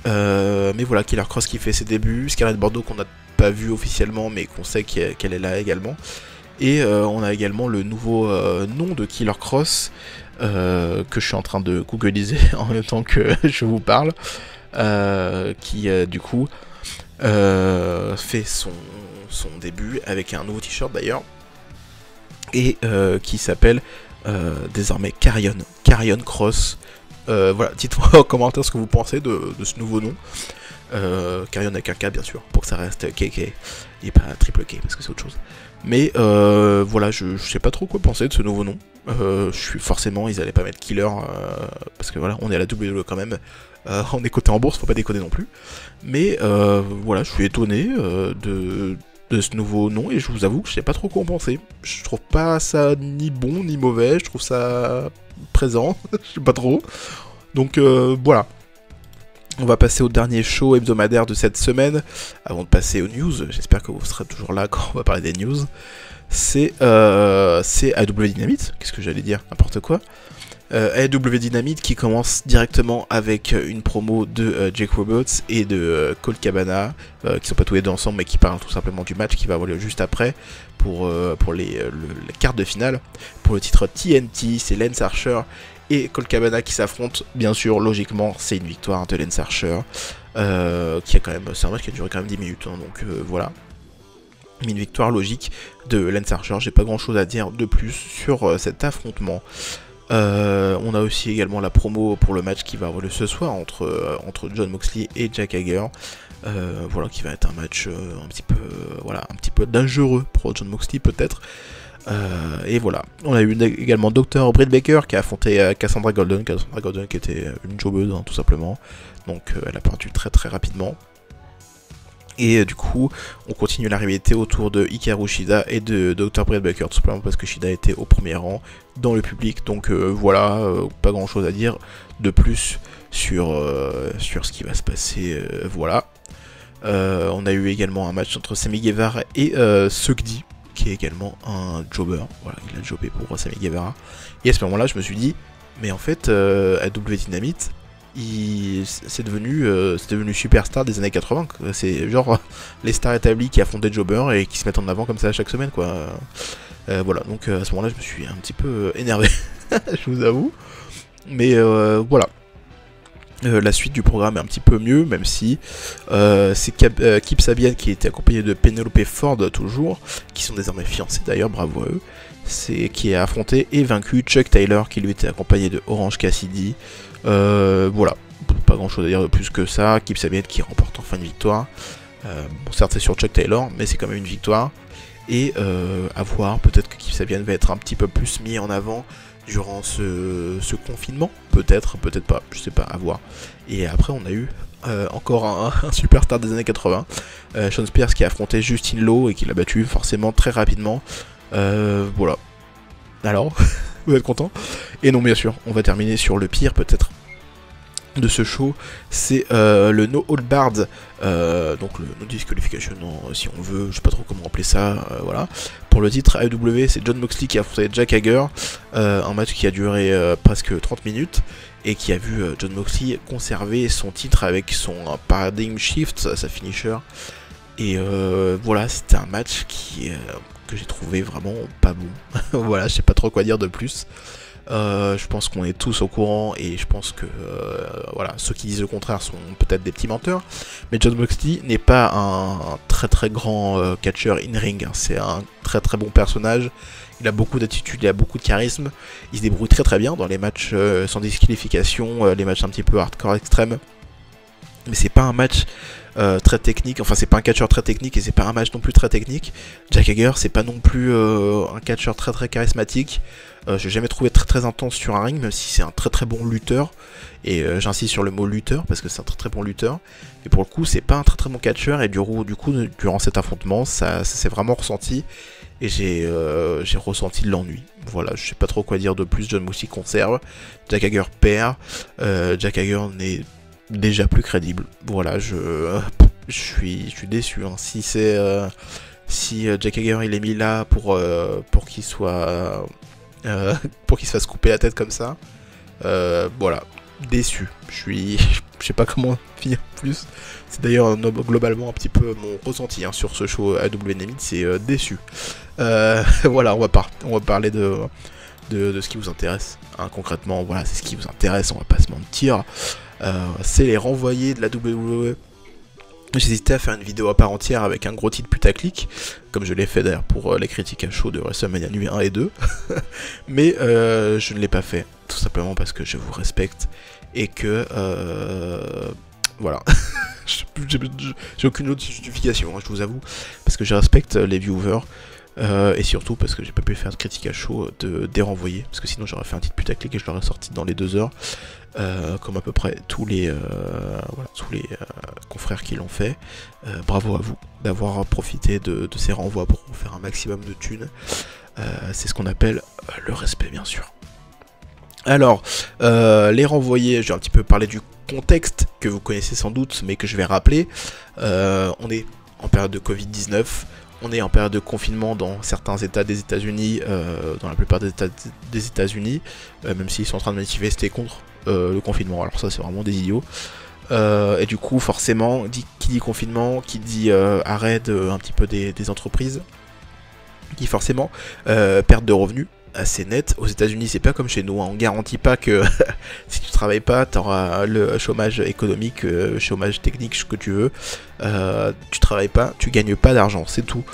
Mais voilà, Killer Kross qui fait ses débuts, Scarlett Bordeaux qu'on n'a pas vu officiellement mais qu'on sait qu'elle est là également. Et on a également le nouveau nom de Killer Kross que je suis en train de googliser en même temps que je vous parle. qui du coup fait son début avec un nouveau t-shirt d'ailleurs, et qui s'appelle désormais Karrion Kross. Voilà, dites-moi en commentaire ce que vous pensez de ce nouveau nom. Karrion avec un K bien sûr, pour que ça reste KK et pas triple K parce que c'est autre chose. Mais voilà, je sais pas trop quoi penser de ce nouveau nom. Forcément, ils allaient pas mettre Killer parce que voilà, on est à la WWE quand même. On est coté en bourse, faut pas déconner non plus. Mais voilà, je suis étonné de ce nouveau nom et je vous avoue que je sais pas trop quoi en penser. Je trouve pas ça ni bon ni mauvais, je trouve ça présent, je sais pas trop. Donc voilà. On va passer au dernier show hebdomadaire de cette semaine, avant de passer aux news. J'espère que vous serez toujours là quand on va parler des news. C'est AEW Dynamite, qu'est-ce que j'allais dire, n'importe quoi. AEW Dynamite qui commence directement avec une promo de Jake Roberts et de Colt Cabana, qui sont pas tous les deux ensemble mais qui parlent tout simplement du match qui va avoir lieu juste après pour les quarts de finale. Pour le titre TNT, c'est Lance Archer et Colt Cabana qui s'affrontent. Bien sûr, logiquement, c'est une victoire de Lance Archer, qui a quand même, c'est un match qui a duré quand même 10 minutes, hein, donc voilà. Mais une victoire logique de Lance Archer, j'ai pas grand chose à dire de plus sur cet affrontement. On a aussi également la promo pour le match qui va avoir lieu ce soir entre Jon Moxley et Jack Hager. Voilà, qui va être un match un petit peu dangereux pour Jon Moxley peut-être. Et voilà, on a eu également Dr. Britt Baker qui a affronté Cassandra Golden qui était une jobbeuse, hein, tout simplement. Donc elle a perdu très très rapidement. Et du coup, on continue la rivalité autour de Hikaru Shida et de Dr. Britt Baker, tout simplement parce que Shida était au premier rang dans le public. Donc voilà, pas grand chose à dire de plus sur ce qui va se passer. Voilà. On a eu également un match entre Sammy Guevara et Sugdi, qui est également un jobber. Voilà, il a jobé pour Sammy Guevara. Et à ce moment-là, je me suis dit, mais en fait, AEW Dynamite, c'est devenu superstar des années 80. C'est genre les stars établies qui affrontent des jobbers et qui se mettent en avant comme ça chaque semaine, quoi. Voilà, donc à ce moment-là, je me suis un petit peu énervé, je vous avoue. Mais voilà. La suite du programme est un petit peu mieux, même si c'est Kip Sabian qui était accompagné de Penelope Ford toujours, qui sont désormais fiancés d'ailleurs, bravo à eux, qui a affronté et vaincu Chuck Taylor qui lui était accompagné de Orange Cassidy. Voilà, pas grand chose à dire de plus que ça. Kip Sabian qui remporte enfin une victoire. Bon, certes c'est sur Chuck Taylor, mais c'est quand même une victoire. Et à voir, peut-être que Kip Sabian va être un petit peu plus mis en avant durant ce confinement, peut-être pas, je sais pas, à voir. Et après on a eu encore un superstar des années 80, Shawn Spears qui a affronté Justin Lowe et qui l'a battu forcément très rapidement. Voilà. Alors, vous êtes content? Et non, bien sûr, on va terminer sur le pire peut-être de ce show, c'est le No Hold Barred, donc le No Disqualification, si on veut, je sais pas trop comment appeler ça, voilà. Pour le titre AEW, c'est Jon Moxley qui a affronté Jack Hager, un match qui a duré presque 30 minutes, et qui a vu Jon Moxley conserver son titre avec son Paradigm Shift, sa finisher, et voilà, c'était un match que j'ai trouvé vraiment pas bon. Voilà, je sais pas trop quoi dire de plus. Je pense qu'on est tous au courant et je pense que voilà, ceux qui disent le contraire sont peut-être des petits menteurs, mais Jon Moxley n'est pas un très très grand catcheur in-ring, hein. C'est un très très bon personnage, il a beaucoup d'attitude, il a beaucoup de charisme, il se débrouille très très bien dans les matchs sans disqualification, les matchs un petit peu hardcore extrême, mais c'est pas un match très technique, enfin c'est pas un catcheur très technique et c'est pas un match non plus très technique. Jack Hager c'est pas non plus un catcheur très très charismatique, j'ai jamais trouvé très très intense sur un ring, même si c'est un très très bon lutteur, et j'insiste sur le mot lutteur parce que c'est un très très bon lutteur, et pour le coup c'est pas un très très bon catcheur, et du coup durant cet affrontement ça s'est vraiment ressenti, et j'ai ressenti de l'ennui. Voilà, je sais pas trop quoi dire de plus. Jon Moxley conserve, Jack Hager perd, Jack Hager n'est déjà plus crédible. Voilà, je suis déçu, hein. Si Jack Hager il est mis là pour qu'il soit pour qu'il se fasse couper la tête comme ça, voilà, déçu. Je sais pas comment finir plus. C'est d'ailleurs globalement un petit peu mon ressenti, hein, sur ce show AEW Dynamite, c'est déçu. Voilà, on va parler de ce qui vous intéresse, hein, concrètement. Voilà, c'est ce qui vous intéresse, on va pas se mentir. c'est les renvoyés de la WWE. J'hésitais à faire une vidéo à part entière avec un gros titre putaclic, comme je l'ai fait d'ailleurs pour les critiques à chaud de WrestleMania nuit 1 et 2, mais je ne l'ai pas fait, tout simplement parce que je vous respecte, et que, voilà, j'ai aucune autre justification, hein, je vous avoue, parce que je respecte les viewers, et surtout parce que j'ai pas pu faire de critique à chaud des renvoyés, parce que sinon j'aurais fait un titre putaclic et je l'aurais sorti dans les 2 heures, comme à peu près tous les confrères qui l'ont fait. Bravo à vous d'avoir profité de ces renvois pour faire un maximum de thunes. C'est ce qu'on appelle le respect, bien sûr. Alors, les renvoyés, je vais un petit peu parler du contexte que vous connaissez sans doute, mais que je vais rappeler. On est en période de Covid-19. On est en période de confinement dans certains états des États-Unis, dans la plupart des états des États-Unis, même s'ils sont en train de manifester contre le confinement. Alors ça, c'est vraiment des idiots. Et du coup, forcément, qui dit confinement, qui dit arrêt un petit peu des entreprises, dit forcément perte de revenus assez nette. Aux États-Unis, c'est pas comme chez nous, hein. On garantit pas que si tu travailles pas, tu auras le chômage économique, chômage technique, ce que tu veux. Tu travailles pas, tu gagnes pas d'argent, c'est tout.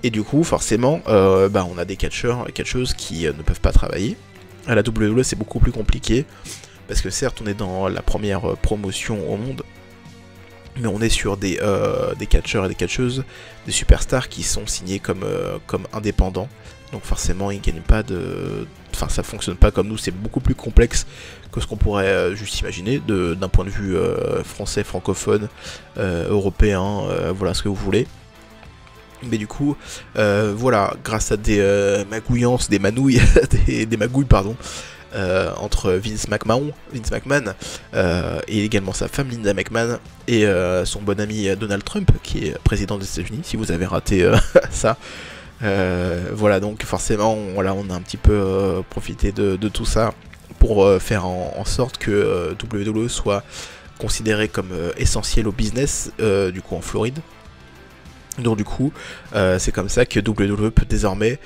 Et du coup, forcément, on a des catcheurs et catcheuses qui ne peuvent pas travailler. À la WWE, c'est beaucoup plus compliqué, parce que certes, on est dans la première promotion au monde, mais on est sur des catcheurs et des catcheuses, des superstars qui sont signés comme indépendants. Donc forcément, ils gagnent pas de... Enfin, ça fonctionne pas comme nous, c'est beaucoup plus complexe que ce qu'on pourrait juste imaginer, d'un point de vue français, francophone, européen, voilà ce que vous voulez. Mais du coup, voilà, grâce à des magouillances, des manouilles, des magouilles, pardon, entre Vince McMahon et également sa femme Linda McMahon et son bon ami Donald Trump, qui est président des États-Unis, si vous avez raté ça. Voilà, donc forcément, on a un petit peu profité de tout ça pour faire en sorte que WWE soit considéré comme essentiel au business, du coup en Floride. Donc du coup, c'est comme ça que WWE peut désormais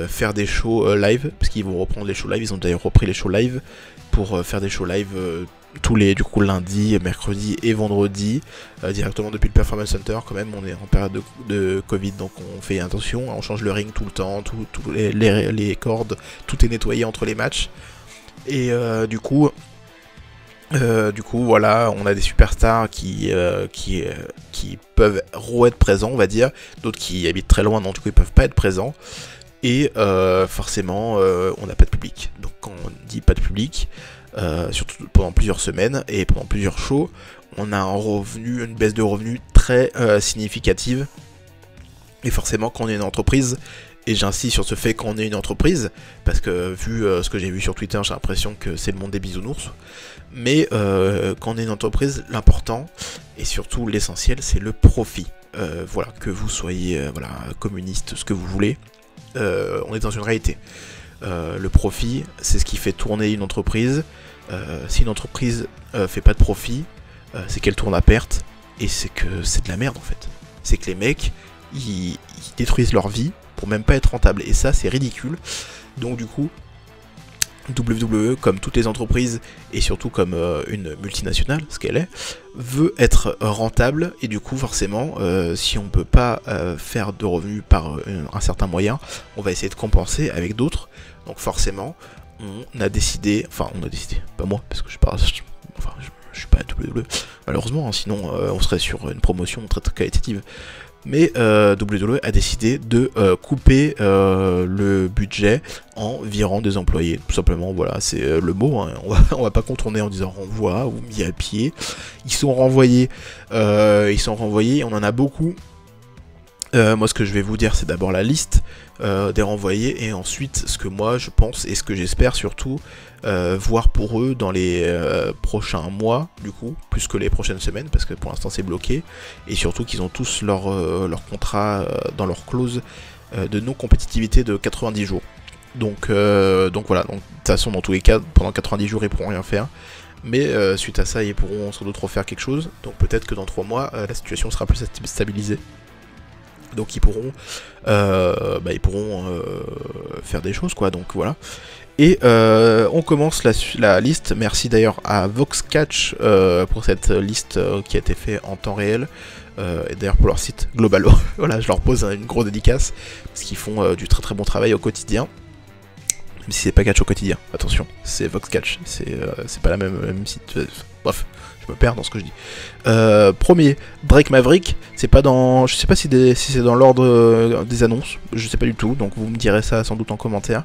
faire des shows live, parce qu'ils vont reprendre les shows live, ils ont d'ailleurs repris les shows live pour faire des shows live tous les lundi, mercredi et vendredi, directement depuis le Performance Center. Quand même, on est en période de Covid, donc on fait attention, on change le ring tout le temps, les cordes, tout est nettoyé entre les matchs. Et du coup, voilà, on a des superstars qui peuvent être présents, on va dire, d'autres qui habitent très loin, donc du coup ils peuvent pas être présents. Et forcément, on n'a pas de public. Donc quand on dit pas de public, surtout pendant plusieurs semaines et pendant plusieurs shows, on a une baisse de revenus très significative. Et forcément, quand on est une entreprise, et j'insiste sur ce fait qu'on est une entreprise, parce que vu ce que j'ai vu sur Twitter, j'ai l'impression que c'est le monde des bisounours. Mais quand on est une entreprise, l'important, et surtout l'essentiel, c'est le profit. Voilà, que vous soyez communiste, ce que vous voulez, on est dans une réalité. Le profit, c'est ce qui fait tourner une entreprise. Si une entreprise fait pas de profit, c'est qu'elle tourne à perte, et c'est que c'est de la merde en fait. C'est que les mecs, ils détruisent leur vie pour même pas être rentable, et ça c'est ridicule. Donc du coup, WWE, comme toutes les entreprises, et surtout comme une multinationale, ce qu'elle est, veut être rentable, et du coup forcément, si on peut pas faire de revenus par un certain moyen, on va essayer de compenser avec d'autres. Donc forcément, on a décidé, pas moi, parce que je suis pas à WWE, malheureusement, hein, sinon on serait sur une promotion très très qualitative. Mais WWE a décidé de couper le budget en virant des employés. Tout simplement, voilà, c'est le mot, hein. On va pas contourner en disant renvoi ou mis à pied. Ils sont renvoyés, on en a beaucoup. Moi, ce que je vais vous dire, c'est d'abord la liste des renvoyés, et ensuite ce que moi je pense et ce que j'espère surtout voir pour eux dans les prochains mois, du coup, plus que les prochaines semaines, parce que pour l'instant c'est bloqué, et surtout qu'ils ont tous leur contrat dans leur clause de non-compétitivité de 90 jours. Donc voilà, donc de toute façon dans tous les cas, pendant 90 jours ils pourront rien faire. Mais suite à ça, ils pourront sans doute refaire quelque chose, donc peut-être que dans 3 mois, la situation sera plus stabilisée. Donc ils pourront faire des choses, quoi, donc voilà. Et on commence la liste. Merci d'ailleurs à VoxCatch pour cette liste qui a été faite en temps réel. Et d'ailleurs pour leur site Global. Voilà, je leur pose une grosse dédicace parce qu'ils font du très très bon travail au quotidien. Même si c'est pas Catch au quotidien, attention, c'est VoxCatch, c'est pas la même site. Bref, je me perds dans ce que je dis. Premier, Drake Maverick, c'est pas dans. Je sais pas si c'est dans l'ordre des annonces, je sais pas du tout, donc vous me direz ça sans doute en commentaire.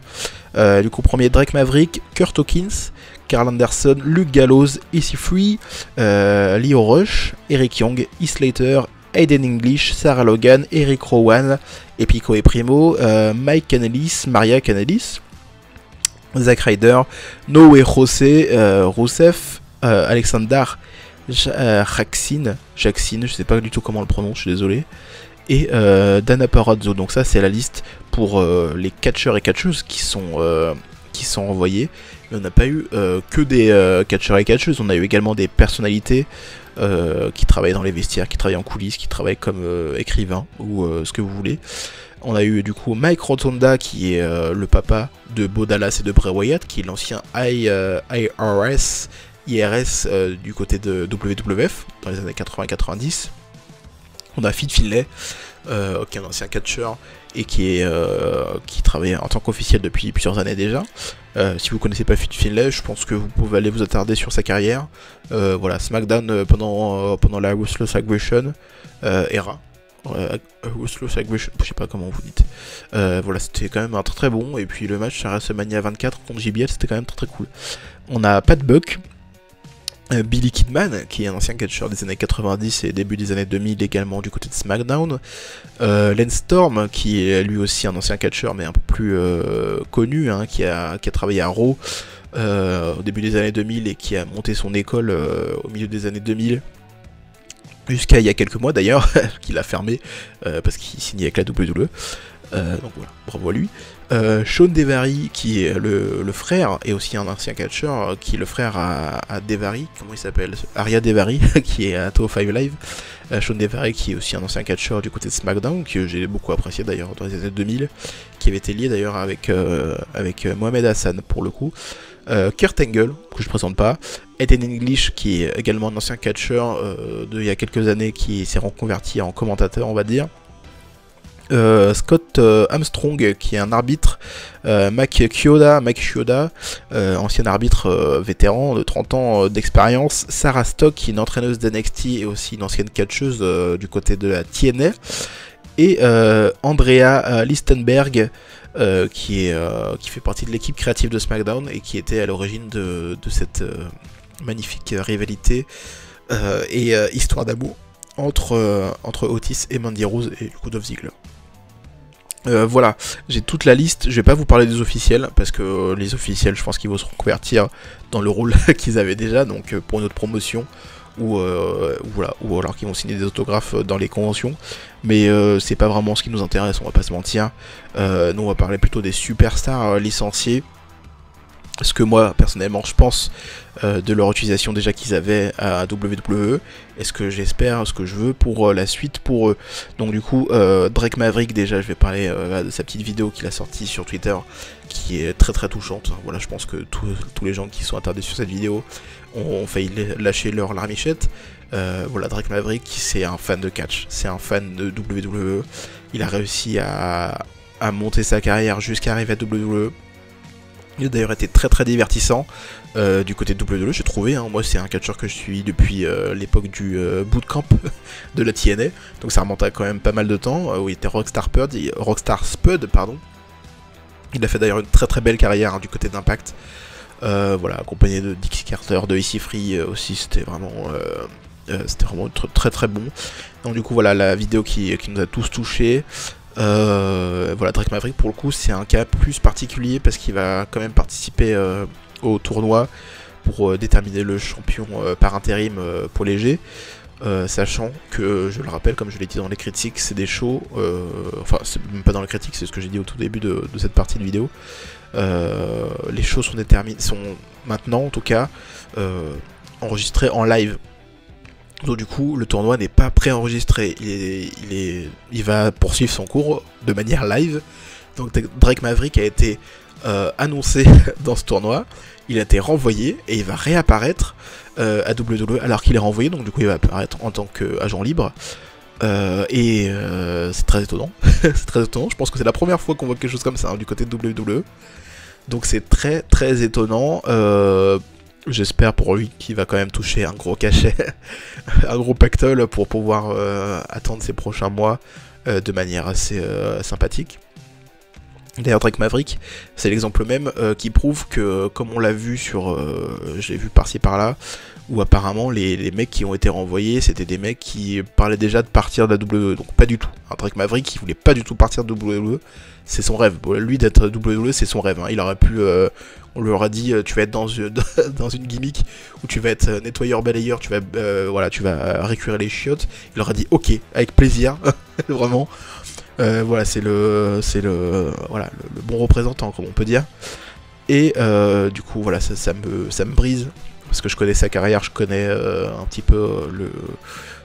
Du coup, premier, Drake Maverick, Kurt Hawkins, Carl Anderson, Luke Gallows, EC3, Leo Rush, Eric Young, Heath Slater, Aiden English, Sarah Logan, Eric Rowan, Epico et Primo, Mike Canellis, Maria Canellis, Zack Ryder, Noé José, Rousseff, Alexander Jackson, je sais pas du tout comment on le prononce, je suis désolé, et Dana Parazzo. Donc ça c'est la liste pour les catcheurs et catcheuses qui sont envoyés. Mais on n'a pas eu que des catcheurs et catcheuses, on a eu également des personnalités qui travaillent dans les vestiaires, qui travaillent en coulisses, qui travaillent comme écrivains ou ce que vous voulez. On a eu du coup Mike Rotonda qui est le papa de Bo Dallas et de Bray Wyatt, qui est l'ancien IRS du côté de WWF dans les années 80-90. On a Fit Finlay qui est un ancien catcheur et qui travaille en tant qu'officiel depuis plusieurs années déjà. Si vous connaissez pas Fit Finlay, je pense que vous pouvez aller vous attarder sur sa carrière. Voilà, SmackDown pendant la Ruthless Aggression era. Ruthless Aggression, je sais pas comment vous dites. Voilà, c'était quand même un très bon. Et puis le match à WrestleMania 24 contre JBL, c'était quand même très cool. On a Pat Buck, Billy Kidman, qui est un ancien catcheur des années 90 et début des années 2000 également du côté de SmackDown. Lance Storm, qui est lui aussi un ancien catcheur mais un peu plus connu, hein, qui a travaillé à Raw au début des années 2000 et qui a monté son école au milieu des années 2000. Jusqu'à il y a quelques mois d'ailleurs, qu'il a fermé parce qu'il signait avec la WWE. Donc voilà, bravo à lui. Sean Devary, qui est le frère, et aussi un ancien catcheur, qui est le frère à Devary, comment il s'appelle, Arya Devary, qui est à 205 Live. Sean Devary, qui est aussi un ancien catcheur du côté de SmackDown, que j'ai beaucoup apprécié d'ailleurs dans les années 2000, qui avait été lié d'ailleurs avec Mohamed Hassan pour le coup. Kurt Angle, que je ne présente pas. Aiden English, qui est également un ancien catcheur il y a quelques années, qui s'est reconverti en commentateur, on va dire. Scott Armstrong, qui est un arbitre. Mike Chioda, ancien arbitre vétéran de 30 ans d'expérience. Sarah Stock, qui est une entraîneuse d'NXT et aussi une ancienne catcheuse du côté de la TNA. Et Andrea Listenberg, qui fait partie de l'équipe créative de SmackDown et qui était à l'origine de cette magnifique rivalité et histoire d'amour entre Otis et Mandy Rose et du coup Dolph Ziggler. Voilà, j'ai toute la liste. Je vais pas vous parler des officiels parce que les officiels, je pense qu'ils vont se reconvertir dans le rôle qu'ils avaient déjà, donc pour une autre promotion ou alors qu'ils vont signer des autographes dans les conventions. Mais c'est pas vraiment ce qui nous intéresse, on va pas se mentir. Nous on va parler plutôt des superstars licenciés. Ce que moi personnellement je pense de leur utilisation déjà qu'ils avaient à WWE, et ce que j'espère, ce que je veux pour la suite pour eux. Donc du coup Drake Maverick, déjà je vais parler de sa petite vidéo qu'il a sortie sur Twitter qui est très très touchante. Voilà, je pense que tous les gens qui sont attardés sur cette vidéo ont failli lâcher leur larmichette. Voilà, Drake Maverick, c'est un fan de catch, c'est un fan de WWE. Il a réussi à monter sa carrière jusqu'à arriver à WWE. Il a d'ailleurs été très très divertissant du côté de WWE, j'ai trouvé. Hein. Moi, c'est un catcheur que je suis depuis l'époque du bootcamp de la TNA. Donc ça remonte à quand même pas mal de temps, où il était Rockstar Spud, pardon. Il a fait d'ailleurs une très très belle carrière hein, du côté d'Impact. Voilà, accompagné de Dixie Carter, de EC3 aussi, c'était vraiment très très bon. Donc du coup, voilà la vidéo qui nous a tous touchés. Voilà, Drake Maverick pour le coup c'est un cas plus particulier parce qu'il va quand même participer au tournoi pour déterminer le champion par intérim pour léger, sachant que, je le rappelle comme je l'ai dit dans les critiques, c'est des shows, enfin c'est même pas dans les critiques, c'est ce que j'ai dit au tout début de cette partie de vidéo. Les shows sont maintenant en tout cas enregistrés en live. Donc du coup, le tournoi n'est pas préenregistré, il va poursuivre son cours de manière live. Donc Drake Maverick a été annoncé dans ce tournoi. Il a été renvoyé et il va réapparaître à WWE alors qu'il est renvoyé, donc du coup il va apparaître en tant qu'agent libre. C'est très étonnant. C'est très étonnant. Je pense que c'est la première fois qu'on voit quelque chose comme ça, hein, du côté de WWE. Donc c'est très très étonnant. J'espère pour lui qu'il va quand même toucher un gros cachet, un gros pactole pour pouvoir attendre ses prochains mois de manière assez sympathique. D'ailleurs, Drake Maverick, c'est l'exemple même qui prouve que, comme on l'a vu sur, j'ai vu par-ci par-là, où apparemment les mecs qui ont été renvoyés, c'était des mecs qui parlaient déjà de partir de la WWE, donc pas du tout. Un Drake Maverick, il voulait pas du tout partir de WWE, c'est son rêve. Bon, lui d'être WWE, c'est son rêve. Hein. Il aurait pu, on lui aura dit, tu vas être dans une gimmick où tu vas être nettoyeur balayeur, tu vas récupérer les chiottes. Il aura dit, ok, avec plaisir, vraiment. Voilà, c'est le bon représentant, comme on peut dire. Et du coup, voilà, ça me brise. Parce que je connais sa carrière, je connais un petit peu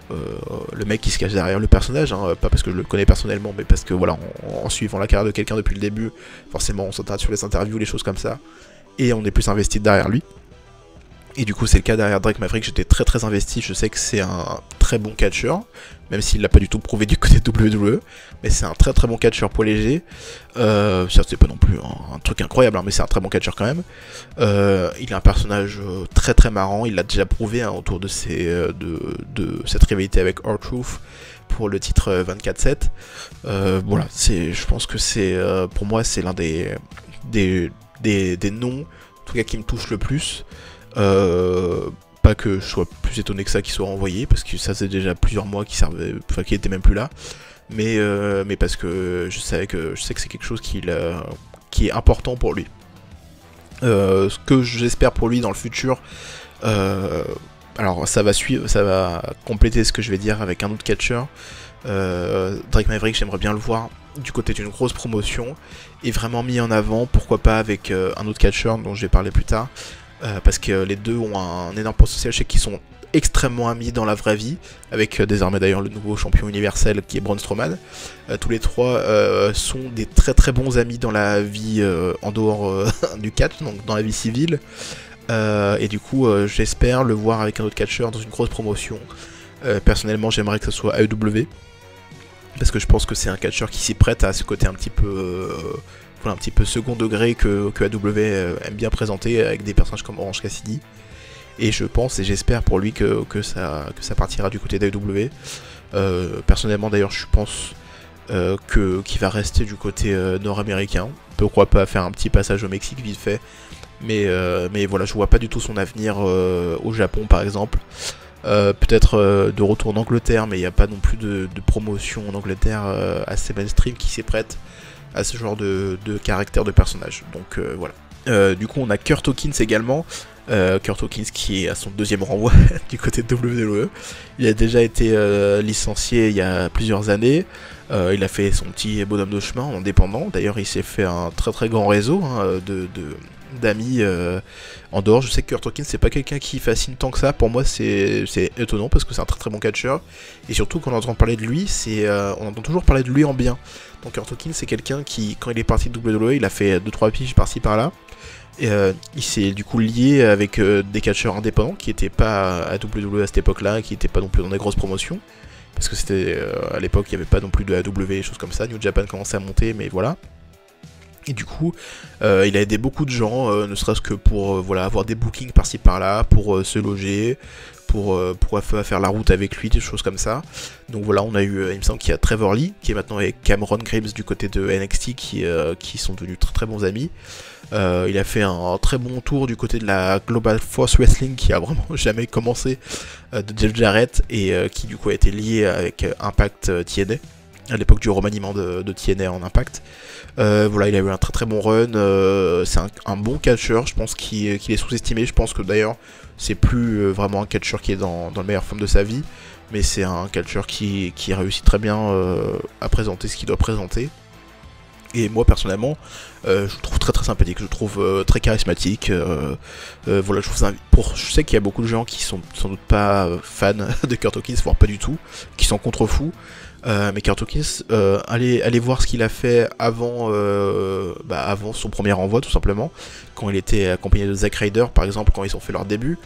le mec qui se cache derrière le personnage. Hein, pas parce que je le connais personnellement, mais parce que voilà, en suivant la carrière de quelqu'un depuis le début, forcément on s'intéresse sur les interviews, les choses comme ça. Et on est plus investi derrière lui. Et du coup c'est le cas derrière Drake Maverick, j'étais très très investi, je sais que c'est un très bon catcheur, même s'il l'a pas du tout prouvé du côté de WWE, mais c'est un très très bon catcheur poids léger, ça c'est pas non plus un truc incroyable, hein, mais c'est un très bon catcheur quand même. Il a un personnage très très marrant, il l'a déjà prouvé hein, autour de cette rivalité avec R-Truth pour le titre 24/7. Voilà, je pense que c'est pour moi c'est l'un des noms, en tout cas qui me touche le plus. Pas que je sois plus étonné que ça qu'il soit renvoyé, parce que ça c'est déjà plusieurs mois qu'il était même plus là, mais parce que je sais que c'est quelque chose qui est important pour lui. Ce que j'espère pour lui dans le futur, alors ça va compléter ce que je vais dire avec un autre catcheur. Drake Maverick, j'aimerais bien le voir du côté d'une grosse promotion et vraiment mis en avant, pourquoi pas avec un autre catcheur dont je vais parler plus tard. Parce que les deux ont un énorme potentiel, je sais qu'ils sont extrêmement amis dans la vraie vie, avec désormais d'ailleurs le nouveau champion universel qui est Braun Strowman. Tous les trois sont des très très bons amis dans la vie en dehors du catch, donc dans la vie civile. Et du coup j'espère le voir avec un autre catcheur dans une grosse promotion. Personnellement j'aimerais que ce soit AEW, parce que je pense que c'est un catcheur qui s'y prête à ce côté un petit peu... un petit peu second degré que AEW aime bien présenter avec des personnages comme Orange Cassidy. Et je pense et j'espère pour lui que ça partira du côté d'AEW. Personnellement d'ailleurs je pense qu'il va rester du côté nord-américain. Pourquoi pas faire un petit passage au Mexique vite fait. Mais voilà, je vois pas du tout son avenir au Japon par exemple. Peut-être de retour en Angleterre, mais il n'y a pas non plus de promotion en Angleterre assez mainstream qui s'y prête à ce genre de caractère de personnage. Donc voilà. Du coup on a Kurt Hawkins également. Kurt Hawkins qui est à son deuxième renvoi du côté de WWE. Il a déjà été licencié il y a plusieurs années. Il a fait son petit bonhomme de chemin en indépendant. D'ailleurs il s'est fait un très très grand réseau hein, d'amis en dehors. Je sais que Kurt Hawkins c'est pas quelqu'un qui fascine tant que ça. Pour moi c'est étonnant parce que c'est un très très bon catcheur. Et surtout quand on entend parler de lui, on entend toujours parler de lui en bien. Donc Kurt Hawkins c'est quelqu'un qui, quand il est parti de WWE, il a fait 2-3 piges par-ci par-là. Et il s'est du coup lié avec des catcheurs indépendants qui n'étaient pas à WWE à cette époque-là, qui n'étaient pas non plus dans des grosses promotions. Parce que c'était à l'époque il n'y avait pas non plus de AW et choses comme ça. New Japan commençait à monter, mais voilà. Et du coup, il a aidé beaucoup de gens, ne serait-ce que pour voilà, avoir des bookings par-ci par-là, pour se loger, pour faire la route avec lui, des choses comme ça. Donc voilà, on a eu, il me semble qu'il y a Trevor Lee, qui est maintenant avec Cameron Grimes du côté de NXT, qui sont devenus très très bons amis. Il a fait un très bon tour du côté de la Global Force Wrestling, qui a vraiment jamais commencé, de Jeff Jarrett, et qui du coup a été lié avec Impact TNA, à l'époque du remaniement de TNA en Impact. Voilà, il a eu un très très bon run, c'est un bon catcheur, je pense qu'il est sous-estimé, je pense que d'ailleurs c'est plus vraiment un catcheur qui est dans la meilleure forme de sa vie, mais c'est un catcheur qui réussit très bien à présenter ce qu'il doit présenter. Et moi personnellement, je le trouve très très sympathique, je le trouve très charismatique. Voilà, je sais qu'il y a beaucoup de gens qui sont sans doute pas fans de Kurt Hawkins, voire pas du tout, qui s'en contrefous. Mais Kurt Hawkins, allez voir ce qu'il a fait avant son premier renvoi, tout simplement, quand il était accompagné de Zack Ryder, par exemple, quand ils ont fait leur début.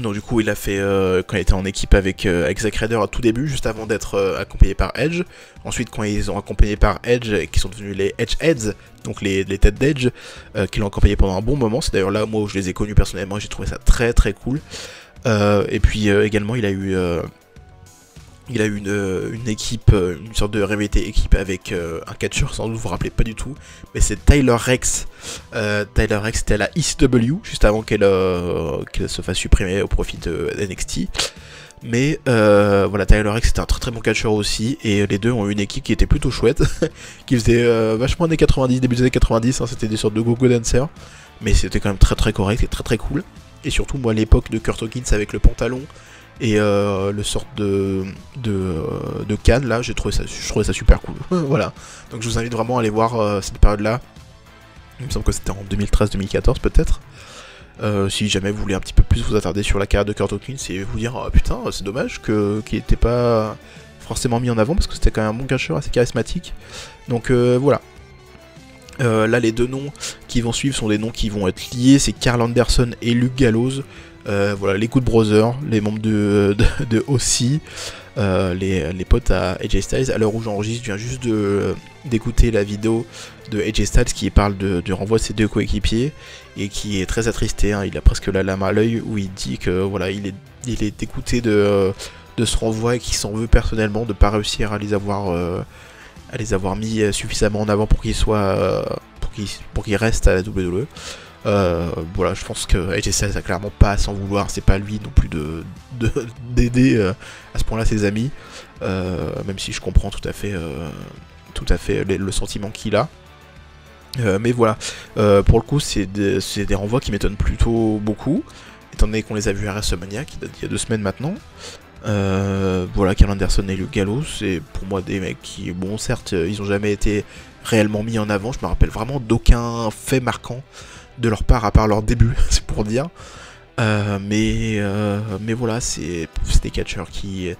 Donc du coup, il a fait quand il était en équipe avec Zack Ryder à tout début, juste avant d'être accompagné par Edge. Ensuite, quand ils ont accompagné par Edge, et qui sont devenus les Edgeheads, donc les têtes d'Edge, qui l'ont accompagné pendant un bon moment. C'est d'ailleurs là, moi, où je les ai connus personnellement, j'ai trouvé ça très très cool. Et puis également, il a eu une équipe, une sorte de rivalité équipe avec un catcheur, sans doute vous vous rappelez pas du tout, mais c'est Tyler Rex. Tyler Rex était à la ECW, juste avant qu'elle se fasse supprimer au profit de NXT. Mais voilà, Tyler Rex était un très très bon catcheur aussi, et les deux ont eu une équipe qui était plutôt chouette, qui faisait vachement années 90, début des années 90, hein, c'était des sortes de go-go dancers, mais c'était quand même très très correct et très très cool. Et surtout, moi, à l'époque de Kurt Hawkins avec le pantalon et le sort de canne, là, je trouvais ça super cool. Voilà. Donc je vous invite vraiment à aller voir cette période-là. Il me semble que c'était en 2013-2014 peut-être. Si jamais vous voulez un petit peu plus vous attarder sur la carrière de Kurt Hawkins et vous dire oh, putain, c'est dommage qu'il n'était pas forcément mis en avant parce que c'était quand même un bon catcheur assez charismatique. Donc voilà. Là, les deux noms qui vont suivre sont des noms qui vont être liés, c'est Karl Anderson et Luke Gallows. Voilà, les Good Brothers, les membres de OC, les potes à AJ Styles. À l'heure où j'enregistre, je viens juste d'écouter la vidéo de AJ Styles qui parle du renvoi de ses deux coéquipiers et qui est très attristé, hein. Il a presque la lame à l'œil où il dit que voilà, il est dégoûté de ce renvoi et qu'il s'en veut personnellement de ne pas réussir à les avoir mis suffisamment en avant pour qu'ils restent à la WWE. Voilà, je pense que AJ Styles a clairement pas à s'en vouloir, c'est pas lui non plus d'aider à ce point-là ses amis, même si je comprends tout à fait le sentiment qu'il a. Mais voilà, pour le coup, c'est des renvois qui m'étonnent plutôt beaucoup, étant donné qu'on les a vus à WrestleMania, qui date d'il y a 2 semaines maintenant. Voilà, Karl Anderson et Luke Gallows, c'est pour moi des mecs qui, bon, certes, ils ont jamais été réellement mis en avant. Je me rappelle vraiment d'aucun fait marquant de leur part à part leur début, c'est pour dire. Mais voilà, c'est des catcheurs qui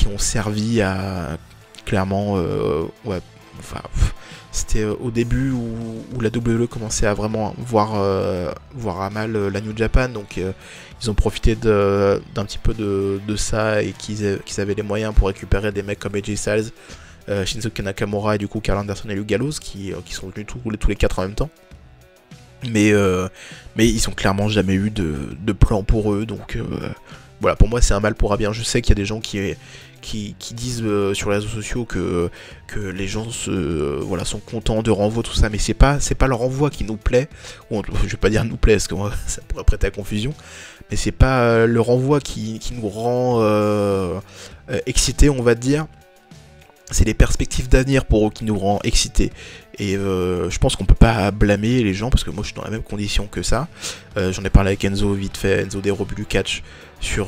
ont servi à clairement, ouais, enfin, c'était au début où la WWE commençait à vraiment voir à mal la New Japan, donc ils ont profité d'un petit peu de ça et qu'ils avaient les moyens pour récupérer des mecs comme AJ Styles, Shinsuke Nakamura et du coup Karl Anderson et Luke Gallows qui sont venus tous les 4 en même temps. Mais ils ont clairement jamais eu de plan pour eux, donc voilà, pour moi c'est un mal pour un bien. Je sais qu'il y a des gens qui disent sur les réseaux sociaux que les gens voilà, sont contents de renvoi, tout ça, mais c'est pas le renvoi qui nous plaît, ou je vais pas dire nous plaît parce que ça pourrait prêter à confusion, mais c'est pas le renvoi qui nous rend excités, on va dire. C'est les perspectives d'avenir pour eux qui nous rend excités. Et je pense qu'on peut pas blâmer les gens parce que moi je suis dans la même condition que ça. J'en ai parlé avec Enzo vite fait, Enzo des Robulu Catch sur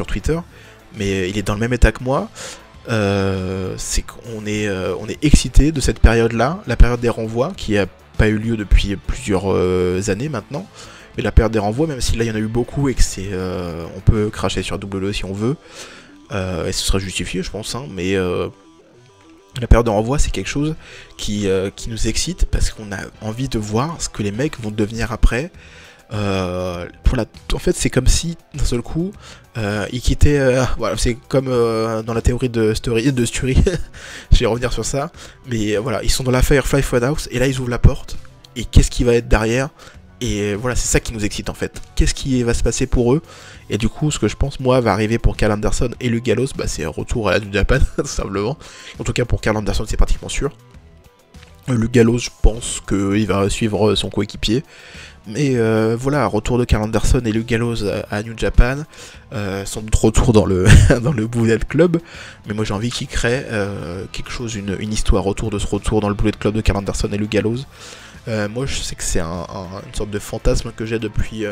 Twitter. Mais il est dans le même état que moi. C'est qu'on est excité de cette période-là, la période des renvois qui a pas eu lieu depuis plusieurs années maintenant. Mais la période des renvois, même si là il y en a eu beaucoup et que on peut cracher sur WWE si on veut. Et ce sera justifié, je pense, hein, mais la période de renvoi, c'est quelque chose qui nous excite parce qu'on a envie de voir ce que les mecs vont devenir après. En fait, c'est comme si, d'un seul coup, ils quittaient... voilà, c'est comme dans la théorie de Story, je vais revenir sur ça, mais voilà, ils sont dans la Firefly Funhouse, et là, ils ouvrent la porte, et qu'est-ce qui va être derrière? Et voilà, c'est ça qui nous excite en fait. Qu'est-ce qui va se passer pour eux? Et du coup, ce que je pense, moi, va arriver pour Karl Anderson et Luke Gallows, bah, c'est un retour à la New Japan, tout simplement. En tout cas, pour Karl Anderson, c'est pratiquement sûr. Luke Gallows, je pense qu'il va suivre son coéquipier. Mais voilà, retour de Karl Anderson et Luke Gallows à New Japan. Sans doute retour dans le dans le Bullet Club. Mais moi, j'ai envie qu'ils créent quelque chose, une histoire autour de ce retour dans le Bullet Club de Karl Anderson et Luke Gallows. Moi je sais que c'est une sorte de fantasme que j'ai depuis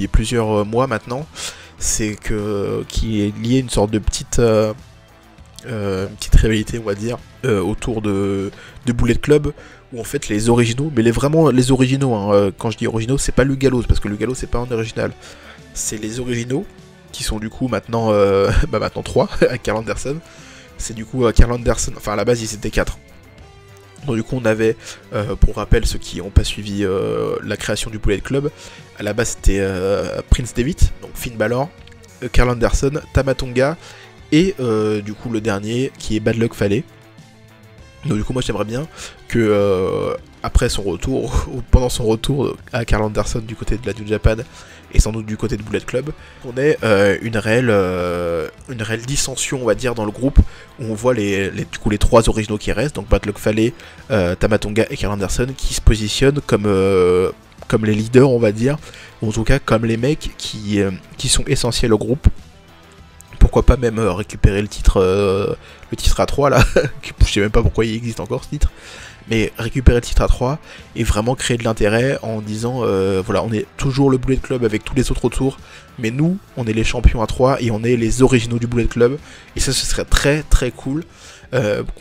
plusieurs mois maintenant, c'est qui est lié à une sorte de petite rivalité, on va dire, autour de Bullet Club, où en fait les originaux, mais vraiment les originaux, hein, quand je dis originaux, c'est pas Luke Gallows, parce que Luke Gallows c'est pas un original, c'est les originaux qui sont du coup maintenant, maintenant 3 avec Karl Anderson. C'est du coup Karl Anderson, enfin à la base ils étaient 4. Donc du coup on avait, pour rappel ceux qui n'ont pas suivi la création du Bullet Club, à la base c'était Prince Devitt, donc Finn Balor, Karl Anderson, Tama Tonga, et du coup le dernier qui est Bad Luck Fale. Donc du coup moi j'aimerais bien que après son retour, ou pendant son retour à Karl Anderson du côté de la New Japan, et sans doute du côté de Bullet Club, on ait une réelle dissension on va dire dans le groupe, où on voit du coup les 3 originaux qui restent, donc Bad Luck Fale, Tama Tonga et Karl Anderson, qui se positionnent comme les leaders on va dire, ou en tout cas comme les mecs qui sont essentiels au groupe. Pourquoi pas même récupérer le titre A3 là, je sais même pas pourquoi il existe encore ce titre, mais récupérer le titre A3 et vraiment créer de l'intérêt en disant voilà, on est toujours le Bullet Club avec tous les autres autour, mais nous on est les champions A3 et on est les originaux du Bullet Club, et ça ce serait très très cool.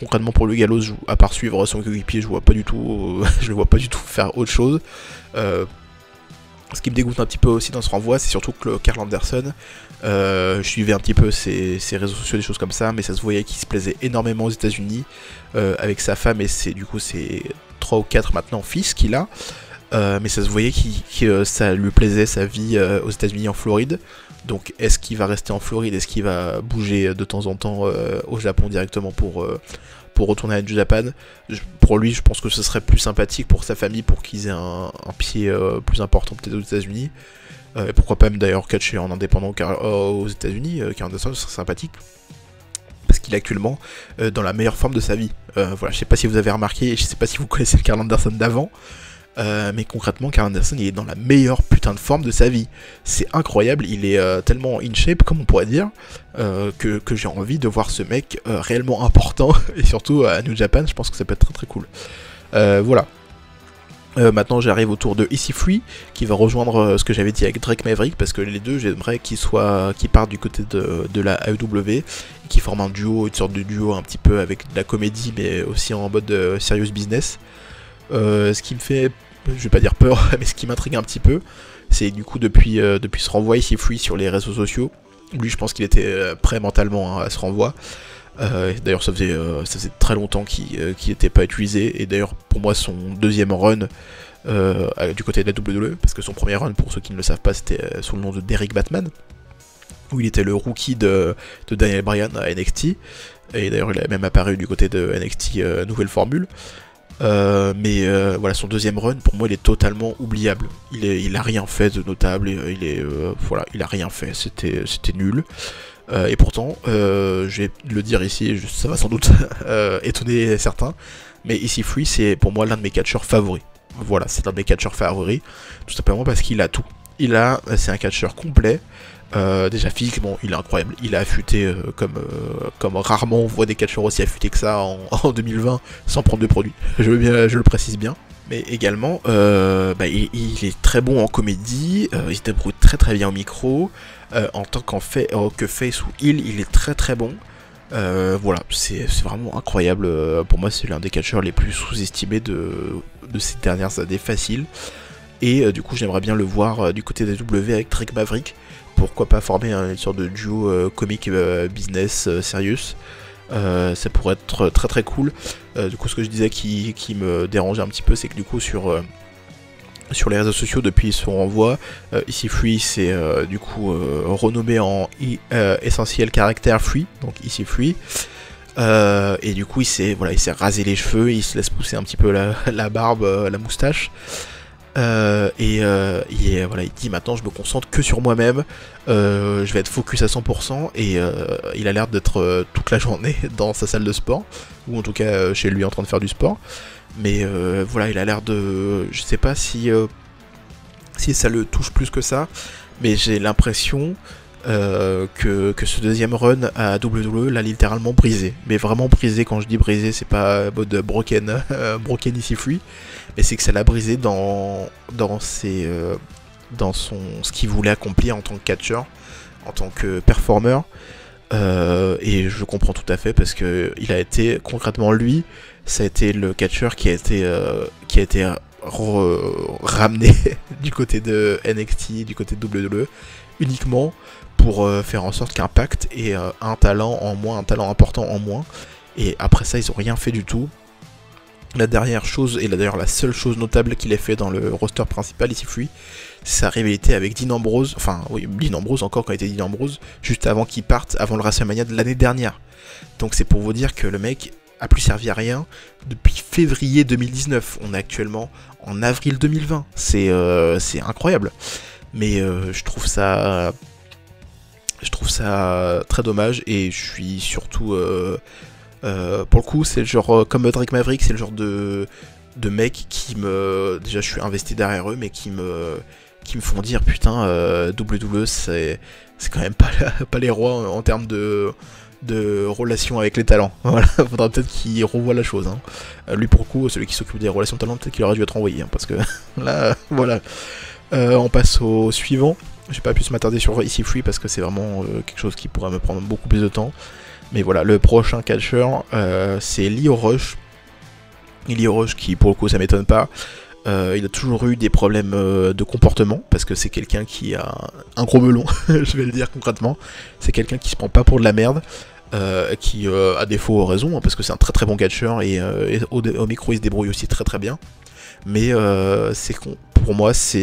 Concrètement pour le Gallows, à part suivre son coéquipier, je le vois pas du tout faire autre chose. Ce qui me dégoûte un petit peu aussi dans ce renvoi, c'est surtout que Karl Anderson, je suivais un petit peu ses réseaux sociaux, des choses comme ça, mais ça se voyait qu'il se plaisait énormément aux États-Unis avec sa femme, et c'est 3 ou 4 maintenant fils qu'il a, mais ça se voyait que ça lui plaisait sa vie aux États-Unis, en Floride. Donc est-ce qu'il va rester en Floride, est-ce qu'il va bouger de temps en temps au Japon directement pour retourner à New Japan? Pour lui, je pense que ce serait plus sympathique pour sa famille, pour qu'ils aient un pied plus important peut-être aux États-Unis. Et pourquoi pas même d'ailleurs catcher en indépendant aux États-Unis, Karl Anderson, ce serait sympathique. Parce qu'il est actuellement dans la meilleure forme de sa vie. Voilà, je sais pas si vous avez remarqué, je sais pas si vous connaissez le Karl Anderson d'avant, mais concrètement, Karl Anderson il est dans la meilleure putain de forme de sa vie. C'est incroyable, il est tellement in shape, comme on pourrait dire, que j'ai envie de voir ce mec réellement important, et surtout à New Japan, je pense que ça peut être très très cool. Voilà. Maintenant j'arrive au tour de EC3, qui va rejoindre ce que j'avais dit avec Drake Maverick, parce que les deux j'aimerais qu'ils partent du côté de la AEW, et qu'ils forment un duo, une sorte de duo un petit peu avec de la comédie, mais aussi en mode serious business. Ce qui me fait, je vais pas dire peur, mais ce qui m'intrigue un petit peu, c'est du coup depuis ce renvoi EC3 sur les réseaux sociaux, lui je pense qu'il était prêt mentalement à ce renvoi. D'ailleurs ça faisait très longtemps qu'il n'était pas utilisé, et d'ailleurs pour moi son deuxième run du côté de la WWE, parce que son premier run, pour ceux qui ne le savent pas, c'était sous le nom de Derrick Batman, où il était le rookie de Daniel Bryan à NXT, et d'ailleurs il a même apparu du côté de NXT Nouvelle Formule. Mais voilà, son deuxième run pour moi il est totalement oubliable. Il a rien fait de notable, voilà, il a rien fait, c'était nul. Et pourtant, je vais le dire ici, ça va sans doute étonner certains, mais EC3 c'est pour moi l'un de mes catcheurs favoris. Voilà, c'est l'un de mes catcheurs favoris, tout simplement parce qu'il a tout. C'est un catcheur complet. Déjà physiquement il est incroyable, il a affûté comme rarement on voit des catcheurs aussi affûtés que ça en 2020 sans prendre de produits, je le précise bien. Mais également il est très bon en comédie, il se débrouille très très bien au micro, en tant que face ou heel il est très très bon. Voilà, c'est vraiment incroyable, pour moi c'est l'un des catcheurs les plus sous-estimés de ces dernières années facile. Et du coup j'aimerais bien le voir du côté des W avec Drake Maverick. Pourquoi pas former une sorte de duo comique business serious. Ça pourrait être très très cool. Du coup ce que je disais qui me dérangeait un petit peu, c'est que du coup sur les réseaux sociaux depuis son renvoi, EC3 c'est du coup renommé en Essentiel Caractère Free, donc EC3. Et du coup il s'est rasé les cheveux, il se laisse pousser un petit peu la barbe, la moustache. Il dit maintenant je me concentre que sur moi-même, je vais être focus à 100%, et il a l'air d'être toute la journée dans sa salle de sport, ou en tout cas chez lui en train de faire du sport, mais voilà, il a l'air de, je sais pas si ça le touche plus que ça, mais j'ai l'impression que ce deuxième run à WWE l'a littéralement brisé. Mais vraiment brisé, quand je dis brisé, c'est pas mode broken EC3, mais c'est que ça l'a brisé dans ce qu'il voulait accomplir en tant que catcheur, en tant que performeur. Et je comprends tout à fait, parce que il a été, concrètement lui, ça a été le catcheur qui a été ramené du côté de NXT, du côté de WWE, uniquement pour faire en sorte qu'Impact ait un talent en moins, un talent important en moins. Et après ça, ils ont rien fait du tout. La dernière chose, et d'ailleurs la seule chose notable qu'il ait fait dans le roster principal ici, c'est sa rivalité avec Dean Ambrose, enfin oui, Dean Ambrose encore quand il était Dean Ambrose, juste avant qu'il parte, avant le WrestleMania de l'année dernière. Donc c'est pour vous dire que le mec a plus servi à rien depuis février 2019. On est actuellement en avril 2020. C'est incroyable. Mais je trouve ça très dommage et je suis surtout pour le coup, c'est le genre, comme Drake Maverick, c'est le genre de mec qui me... Déjà, je suis investi derrière eux, mais qui me font dire, putain, WWE, c'est quand même pas les rois en termes de relations avec les talents. Voilà, faudra peut-être qu'il revoie la chose. Hein. Lui, pour le coup, celui qui s'occupe des relations talents, peut-être qu'il aurait dû être envoyé, hein, parce que là, voilà. On passe au suivant. J'ai pas pu m'attarder sur Icy Free parce que c'est vraiment quelque chose qui pourrait me prendre beaucoup plus de temps. Mais voilà, le prochain catcheur, c'est Lio Rush. Lio Rush qui, pour le coup, ça m'étonne pas. Il a toujours eu des problèmes de comportement, parce que c'est quelqu'un qui a un gros melon, je vais le dire concrètement. C'est quelqu'un qui se prend pas pour de la merde, qui a des faux raisons, hein, parce que c'est un très très bon catcheur, et au micro il se débrouille aussi très très bien. Mais pour moi, ça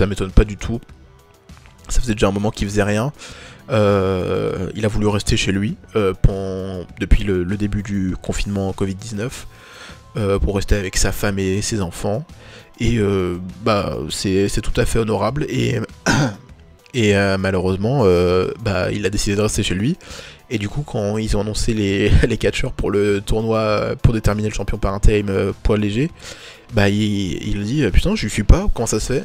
m'étonne pas du tout. Ça faisait déjà un moment qu'il faisait rien. Il a voulu rester chez lui depuis le début du confinement Covid-19 pour rester avec sa femme et ses enfants. Et c'est tout à fait honorable. Et malheureusement, il a décidé de rester chez lui. Et du coup, quand ils ont annoncé les catcheurs pour le tournoi pour déterminer le champion par intérim poids léger, il dit putain, je lui suis pas, comment ça se fait?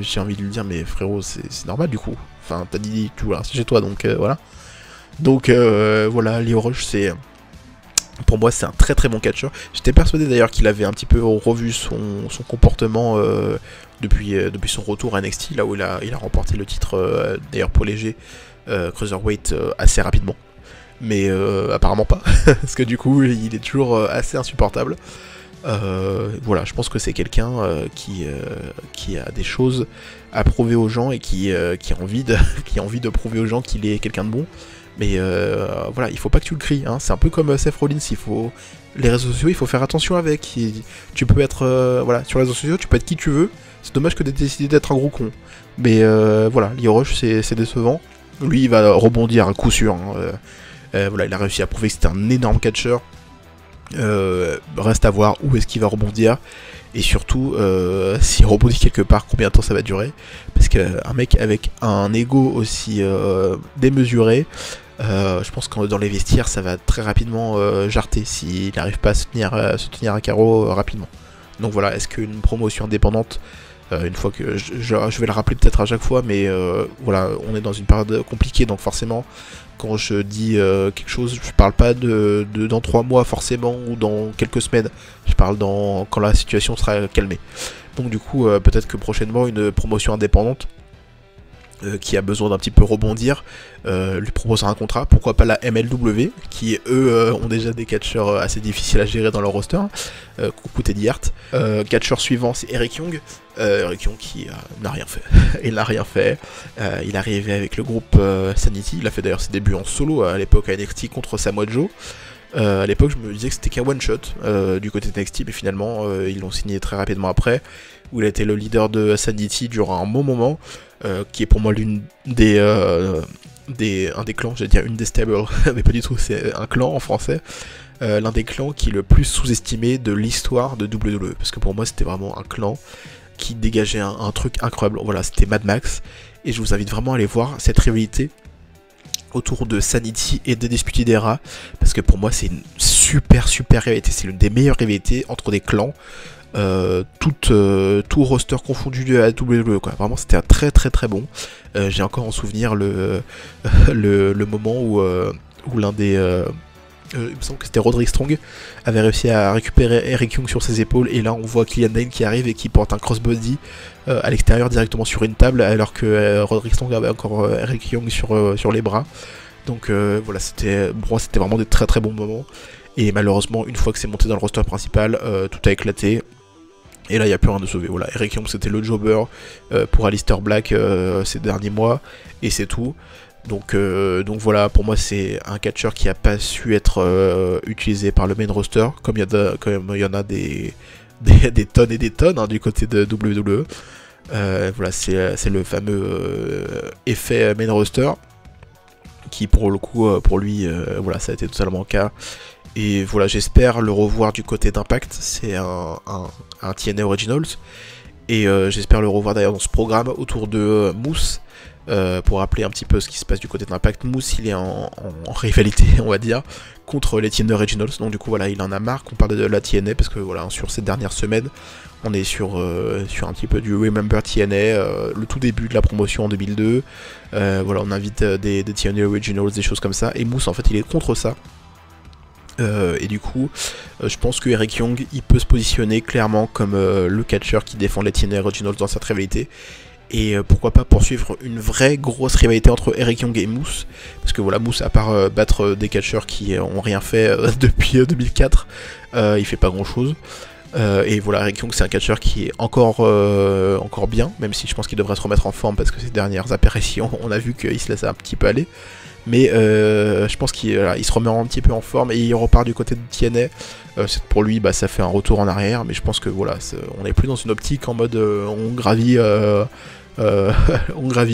J'ai envie de lui dire, mais frérot, c'est normal du coup. Enfin, t'as dit tout là, c'est chez toi, donc voilà. Donc voilà, Lio Rush, pour moi, c'est un très très bon catcheur. J'étais persuadé d'ailleurs qu'il avait un petit peu revu son comportement depuis son retour à NXT, là où il a remporté le titre d'ailleurs poids léger Cruiserweight assez rapidement. Mais apparemment pas, parce que du coup, il est toujours assez insupportable. Voilà, je pense que c'est quelqu'un qui a des choses à prouver aux gens et qui a envie de prouver aux gens qu'il est quelqu'un de bon. Mais voilà, il faut pas que tu le cries, hein. C'est un peu comme Seth Rollins, les réseaux sociaux, il faut faire attention avec. Tu peux être voilà, sur les réseaux sociaux, tu peux être qui tu veux. C'est dommage que tu aies décidé d'être un gros con. Mais voilà, Lio Rush, c'est décevant. Lui, il va rebondir à coup sûr. Hein. Voilà, il a réussi à prouver que c'était un énorme catcheur. Reste à voir où est-ce qu'il va rebondir et surtout s'il rebondit quelque part, combien de temps ça va durer, parce qu'un mec avec un ego aussi démesuré, je pense que dans les vestiaires ça va très rapidement jarter s'il n'arrive pas à se tenir à carreau rapidement. Donc voilà, est-ce qu'une promotion indépendante, une fois que je vais le rappeler peut-être à chaque fois, mais voilà, on est dans une période compliquée, donc forcément quand je dis quelque chose, je parle pas de dans 3 mois forcément ou dans quelques semaines, je parle quand la situation sera calmée. Donc du coup peut-être que prochainement une promotion indépendante qui a besoin d'un petit peu rebondir, lui proposera un contrat, pourquoi pas la MLW, qui eux ont déjà des catcheurs assez difficiles à gérer dans leur roster, coucou Teddy Hart. Catcheur suivant c'est Eric Young, qui n'a rien fait, il n'a rien fait, il est arrivé avec le groupe Sanity, il a fait d'ailleurs ses débuts en solo à l'époque à NXT contre Samoa Joe. À l'époque je me disais que c'était qu'un one shot du côté de NXT, mais finalement ils l'ont signé très rapidement après, où il a été le leader de Sanity durant un bon moment, qui est pour moi l'une un des clans, j'allais dire une des stables, mais pas du tout, c'est un clan en français, l'un des clans qui est le plus sous-estimé de l'histoire de WWE, parce que pour moi c'était vraiment un clan qui dégageait un truc incroyable. Voilà, c'était Mad Max, et je vous invite vraiment à aller voir cette rivalité autour de Sanity et des Undisputed Era, parce que pour moi c'est une super rivalité, c'est l'une des meilleures rivalités entre des clans, tout roster confondu à WWE, quoi. Vraiment c'était un très bon. J'ai encore en souvenir le moment où l'un des il me semble que c'était Roderick Strong, avait réussi à récupérer Eric Young sur ses épaules, et là on voit Killian Dane qui arrive et qui porte un crossbody à l'extérieur directement sur une table, alors que Roderick Strong avait encore Eric Young sur les bras. Donc voilà, pour moi c'était vraiment des très bons moments, et malheureusement une fois que c'est monté dans le roster principal, tout a éclaté. Et là, il n'y a plus rien de sauvé. Voilà, Eric Young, c'était le jobber pour Aleister Black ces derniers mois, et c'est tout. Donc voilà, pour moi, c'est un catcheur qui n'a pas su être utilisé par le main roster, comme il y en a des tonnes et des tonnes hein, du côté de WWE. Voilà, c'est le fameux effet main roster, qui pour le coup, pour lui, voilà, ça a été totalement le cas. Et voilà, j'espère le revoir du côté d'Impact, c'est un TNA Originals. Et j'espère le revoir d'ailleurs dans ce programme autour de Moose, pour rappeler un petit peu ce qui se passe du côté d'Impact. Moose, il est en rivalité, on va dire, contre les TNA Originals. Donc du coup, voilà, il en a marre qu'on parle de la TNA, parce que voilà, sur ces dernières semaines, on est sur un petit peu du Remember TNA, le tout début de la promotion en 2002. Voilà, on invite des TNA Originals, des choses comme ça. Et Moose, en fait, il est contre ça. Et du coup, je pense que Eric Young, il peut se positionner clairement comme le catcheur qui défend les TNA Originals dans cette rivalité. Et pourquoi pas poursuivre une vraie grosse rivalité entre Eric Young et Moose. Parce que voilà, Moose, à part battre des catcheurs qui ont rien fait depuis 2004, il fait pas grand chose. Et voilà, Eric Young, c'est un catcheur qui est encore bien, même si je pense qu'il devrait se remettre en forme, parce que ces dernières apparitions, on a vu qu'il se laissait un petit peu aller. Mais je pense qu'il se remet un petit peu en forme et il repart du côté de TNA. Pour lui, bah, ça fait un retour en arrière, mais je pense que voilà, on n'est plus dans une optique en mode on gravit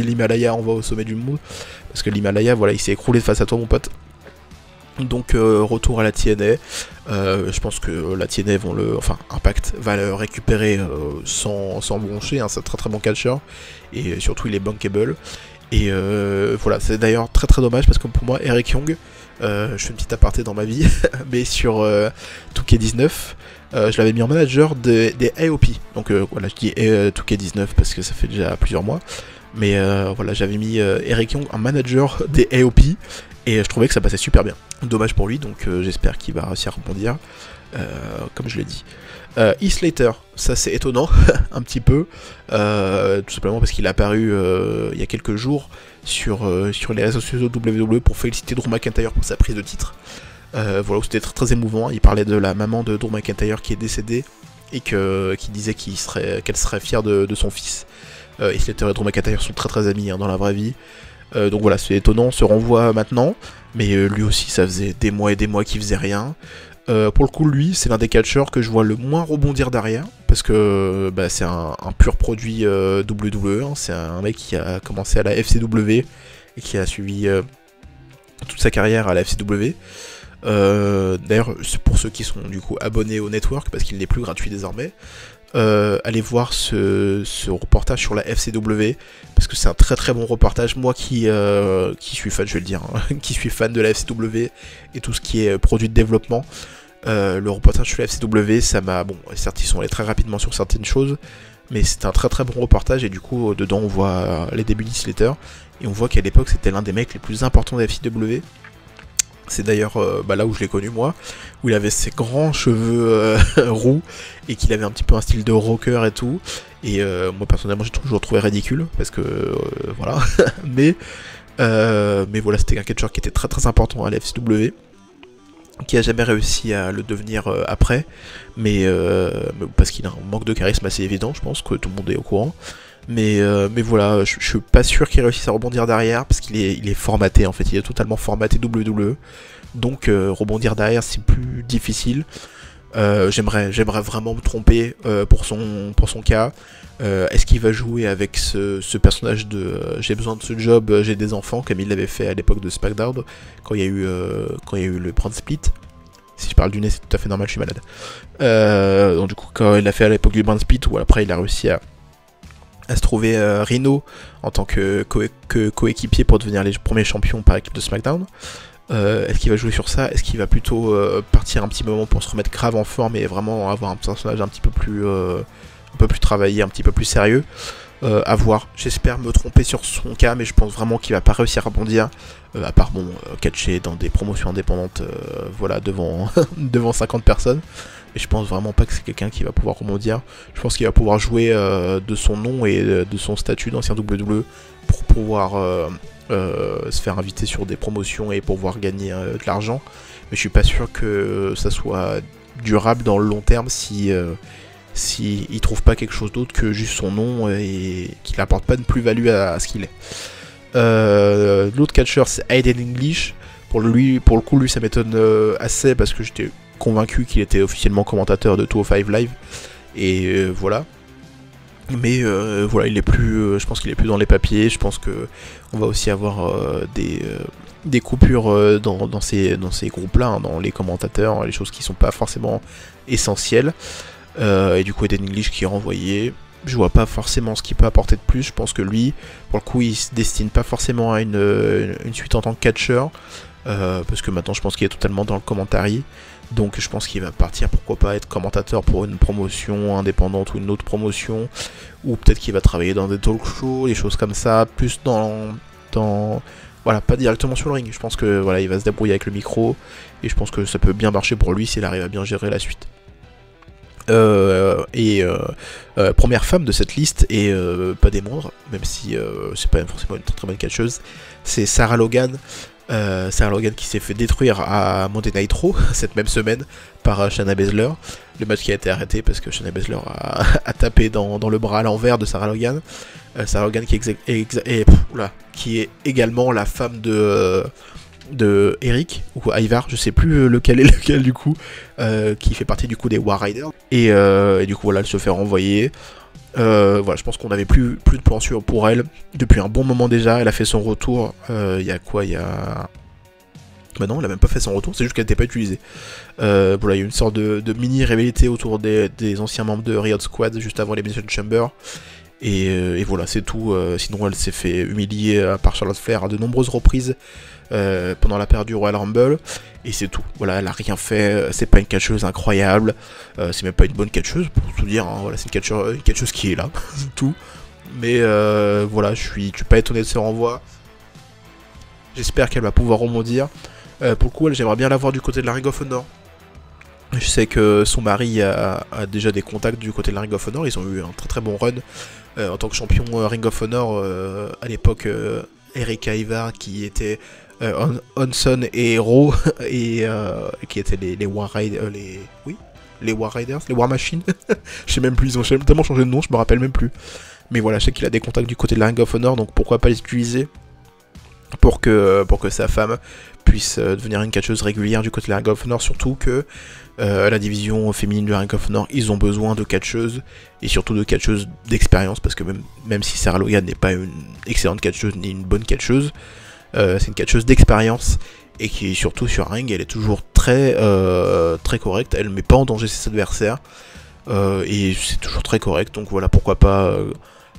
l'Himalaya, on va au sommet du monde. Parce que l'Himalaya, voilà, il s'est écroulé face à toi, mon pote. Donc retour à la TNA. Je pense que la TNA Impact va le récupérer sans broncher. Hein, c'est un très très bon catcheur et surtout il est bankable. Et voilà, c'est d'ailleurs très très dommage parce que pour moi, Eric Young, je fais une petite aparté dans ma vie, mais sur 2K19, je l'avais mis en manager des AOP. Donc voilà, je dis 2K19 parce que ça fait déjà plusieurs mois. Mais voilà, j'avais mis Eric Young en manager des AOP et je trouvais que ça passait super bien. Dommage pour lui, donc j'espère qu'il va réussir à rebondir, comme je l'ai dit. Heath Slater, ça c'est étonnant, un petit peu, tout simplement parce qu'il est apparu il y a quelques jours sur les réseaux sociaux de WWE pour féliciter Drew McIntyre pour sa prise de titre. Voilà, c'était très, très émouvant. Il parlait de la maman de Drew McIntyre qui est décédée et qui disait qu'elle serait fière de son fils. Heath Slater et Drew McIntyre sont très très amis hein, dans la vraie vie. Donc voilà, c'est étonnant, on se renvoie maintenant, mais lui aussi ça faisait des mois et des mois qu'il faisait rien. Pour le coup, lui, c'est l'un des catcheurs que je vois le moins rebondir derrière, parce que bah, c'est un pur produit WWE, hein, c'est un mec qui a commencé à la FCW et qui a suivi toute sa carrière à la FCW. D'ailleurs, pour ceux qui sont du coup abonnés au network, parce qu'il n'est plus gratuit désormais, allez voir ce reportage sur la FCW, parce que c'est un très très bon reportage. Moi qui suis fan, je vais le dire, hein, qui suis fan de la FCW et tout ce qui est produit de développement, le reportage sur la FCW, ça m'a... Bon, certes, ils sont allés très rapidement sur certaines choses, mais c'est un très très bon reportage, et du coup, dedans, on voit les débuts d'Heath Slater, et on voit qu'à l'époque, c'était l'un des mecs les plus importants de la FCW. C'est d'ailleurs là où je l'ai connu moi, où il avait ses grands cheveux roux et qu'il avait un petit peu un style de rocker et tout. Et moi personnellement j'ai toujours trouvé ridicule parce que voilà. mais voilà, c'était un catcheur qui était très très important à la FCW, qui a jamais réussi à le devenir après, mais parce qu'il a un manque de charisme assez évident, je pense que tout le monde est au courant. Mais voilà, je suis pas sûr qu'il réussisse à rebondir derrière, parce qu'il est formaté en fait, il est totalement formaté WWE, donc rebondir derrière c'est plus difficile. J'aimerais vraiment me tromper pour son cas. Est-ce qu'il va jouer avec ce personnage de j'ai besoin de ce job, j'ai des enfants, comme il l'avait fait à l'époque de SmackDown, quand il y a eu le brand split. Si je parle du nez, c'est tout à fait normal, je suis malade. Donc du coup, quand il l'a fait à l'époque du brand split, ou après il a réussi à se trouver Rhino en tant que coéquipier pour devenir les premiers champions par équipe de SmackDown. Est-ce qu'il va jouer sur ça? Est-ce qu'il va plutôt partir un petit moment pour se remettre grave en forme et vraiment avoir un personnage un petit peu plus travaillé, un petit peu plus sérieux? À voir. J'espère me tromper sur son cas, mais je pense vraiment qu'il va pas réussir à rebondir, à part catcher dans des promotions indépendantes, voilà, devant 50 personnes. Et je pense vraiment pas que c'est quelqu'un qui va pouvoir rebondir. Je pense qu'il va pouvoir jouer de son nom et de son statut d'ancien WWE pour pouvoir se faire inviter sur des promotions et pouvoir gagner de l'argent. Mais je suis pas sûr que ça soit durable dans le long terme si s'il trouve pas quelque chose d'autre que juste son nom et qu'il n'apporte pas de plus-value à ce qu'il est. L'autre catcheur, c'est Aiden English. Pour le coup, lui, ça m'étonne assez parce que j'étais convaincu qu'il était officiellement commentateur de 205 Live. Et voilà. Mais voilà, il est plus, je pense qu'il est plus dans les papiers. Je pense que on va aussi avoir des coupures dans ces groupes-là, hein, dans les commentateurs, les choses qui sont pas forcément essentielles. Et du coup, Aiden English qui est renvoyé. Je vois pas forcément ce qu'il peut apporter de plus. Je pense que lui, pour le coup, il se destine pas forcément à une suite en tant que catcheur. Parce que maintenant, je pense qu'il est totalement dans le commentary. Donc je pense qu'il va partir, pourquoi pas, être commentateur pour une promotion indépendante ou une autre promotion. Ou peut-être qu'il va travailler dans des talk shows, des choses comme ça. Plus dans voilà, pas directement sur le ring. Je pense que voilà, il va se débrouiller avec le micro. Et je pense que ça peut bien marcher pour lui s'il arrive à bien gérer la suite. Première femme de cette liste, et pas des moindres, même si c'est pas forcément une très bonne catcheuse, c'est Sarah Logan. Sarah Logan qui s'est fait détruire à Monday Night Raw cette même semaine par Shayna Baszler. Le match qui a été arrêté parce que Shayna Baszler a tapé dans le bras à l'envers de Sarah Logan. Sarah Logan qui est également la femme de Eric ou Ivar, je sais plus lequel est lequel du coup, qui fait partie du coup des War Riders. Et du coup voilà, elle se fait renvoyer. Voilà, je pense qu'on n'avait plus de plan sûr pour elle depuis un bon moment déjà. Elle a fait son retour il y a quoi, il y a... Bah non, elle a même pas fait son retour, c'est juste qu'elle n'était pas utilisée. Voilà, il y a une sorte de mini-rivalité autour des anciens membres de Riot Squad juste avant l'Elimination Chamber. Et voilà, c'est tout. Sinon, elle s'est fait humilier par Charlotte Flair à de nombreuses reprises pendant la période du Royal Rumble. Et c'est tout. Voilà, elle a rien fait. C'est pas une catcheuse incroyable. C'est même pas une bonne catcheuse, pour tout dire. Hein. Voilà, c'est une catcheuse qui est là. C'est tout. Mais voilà, je suis pas étonné de ce renvoi. J'espère qu'elle va pouvoir rebondir. Pour le coup, j'aimerais bien la voir du côté de la Ring of Honor. Je sais que son mari a déjà des contacts du côté de la Ring of Honor. Ils ont eu un très très bon run en tant que champion Ring of Honor à l'époque. Erika Ivar qui était Hanson et Hero et qui étaient les War Riders, les War Riders, les War Machines. Je sais même plus, ils ont tellement changé de nom, je me rappelle même plus. Mais voilà, je sais qu'il a des contacts du côté de la Ring of Honor, donc pourquoi pas les utiliser pour que sa femme puisse devenir une catcheuse régulière du côté de la Ring of Honor, surtout que la division féminine de la Ring of Honor, ils ont besoin de catcheuses, et surtout de catcheuses d'expérience, parce que même si Sarah Logan n'est pas une excellente catcheuse ni une bonne catcheuse, c'est une catcheuse d'expérience, et qui surtout sur ring, elle est toujours très correcte, elle ne met pas en danger ses adversaires, et c'est toujours très correct, donc voilà, pourquoi pas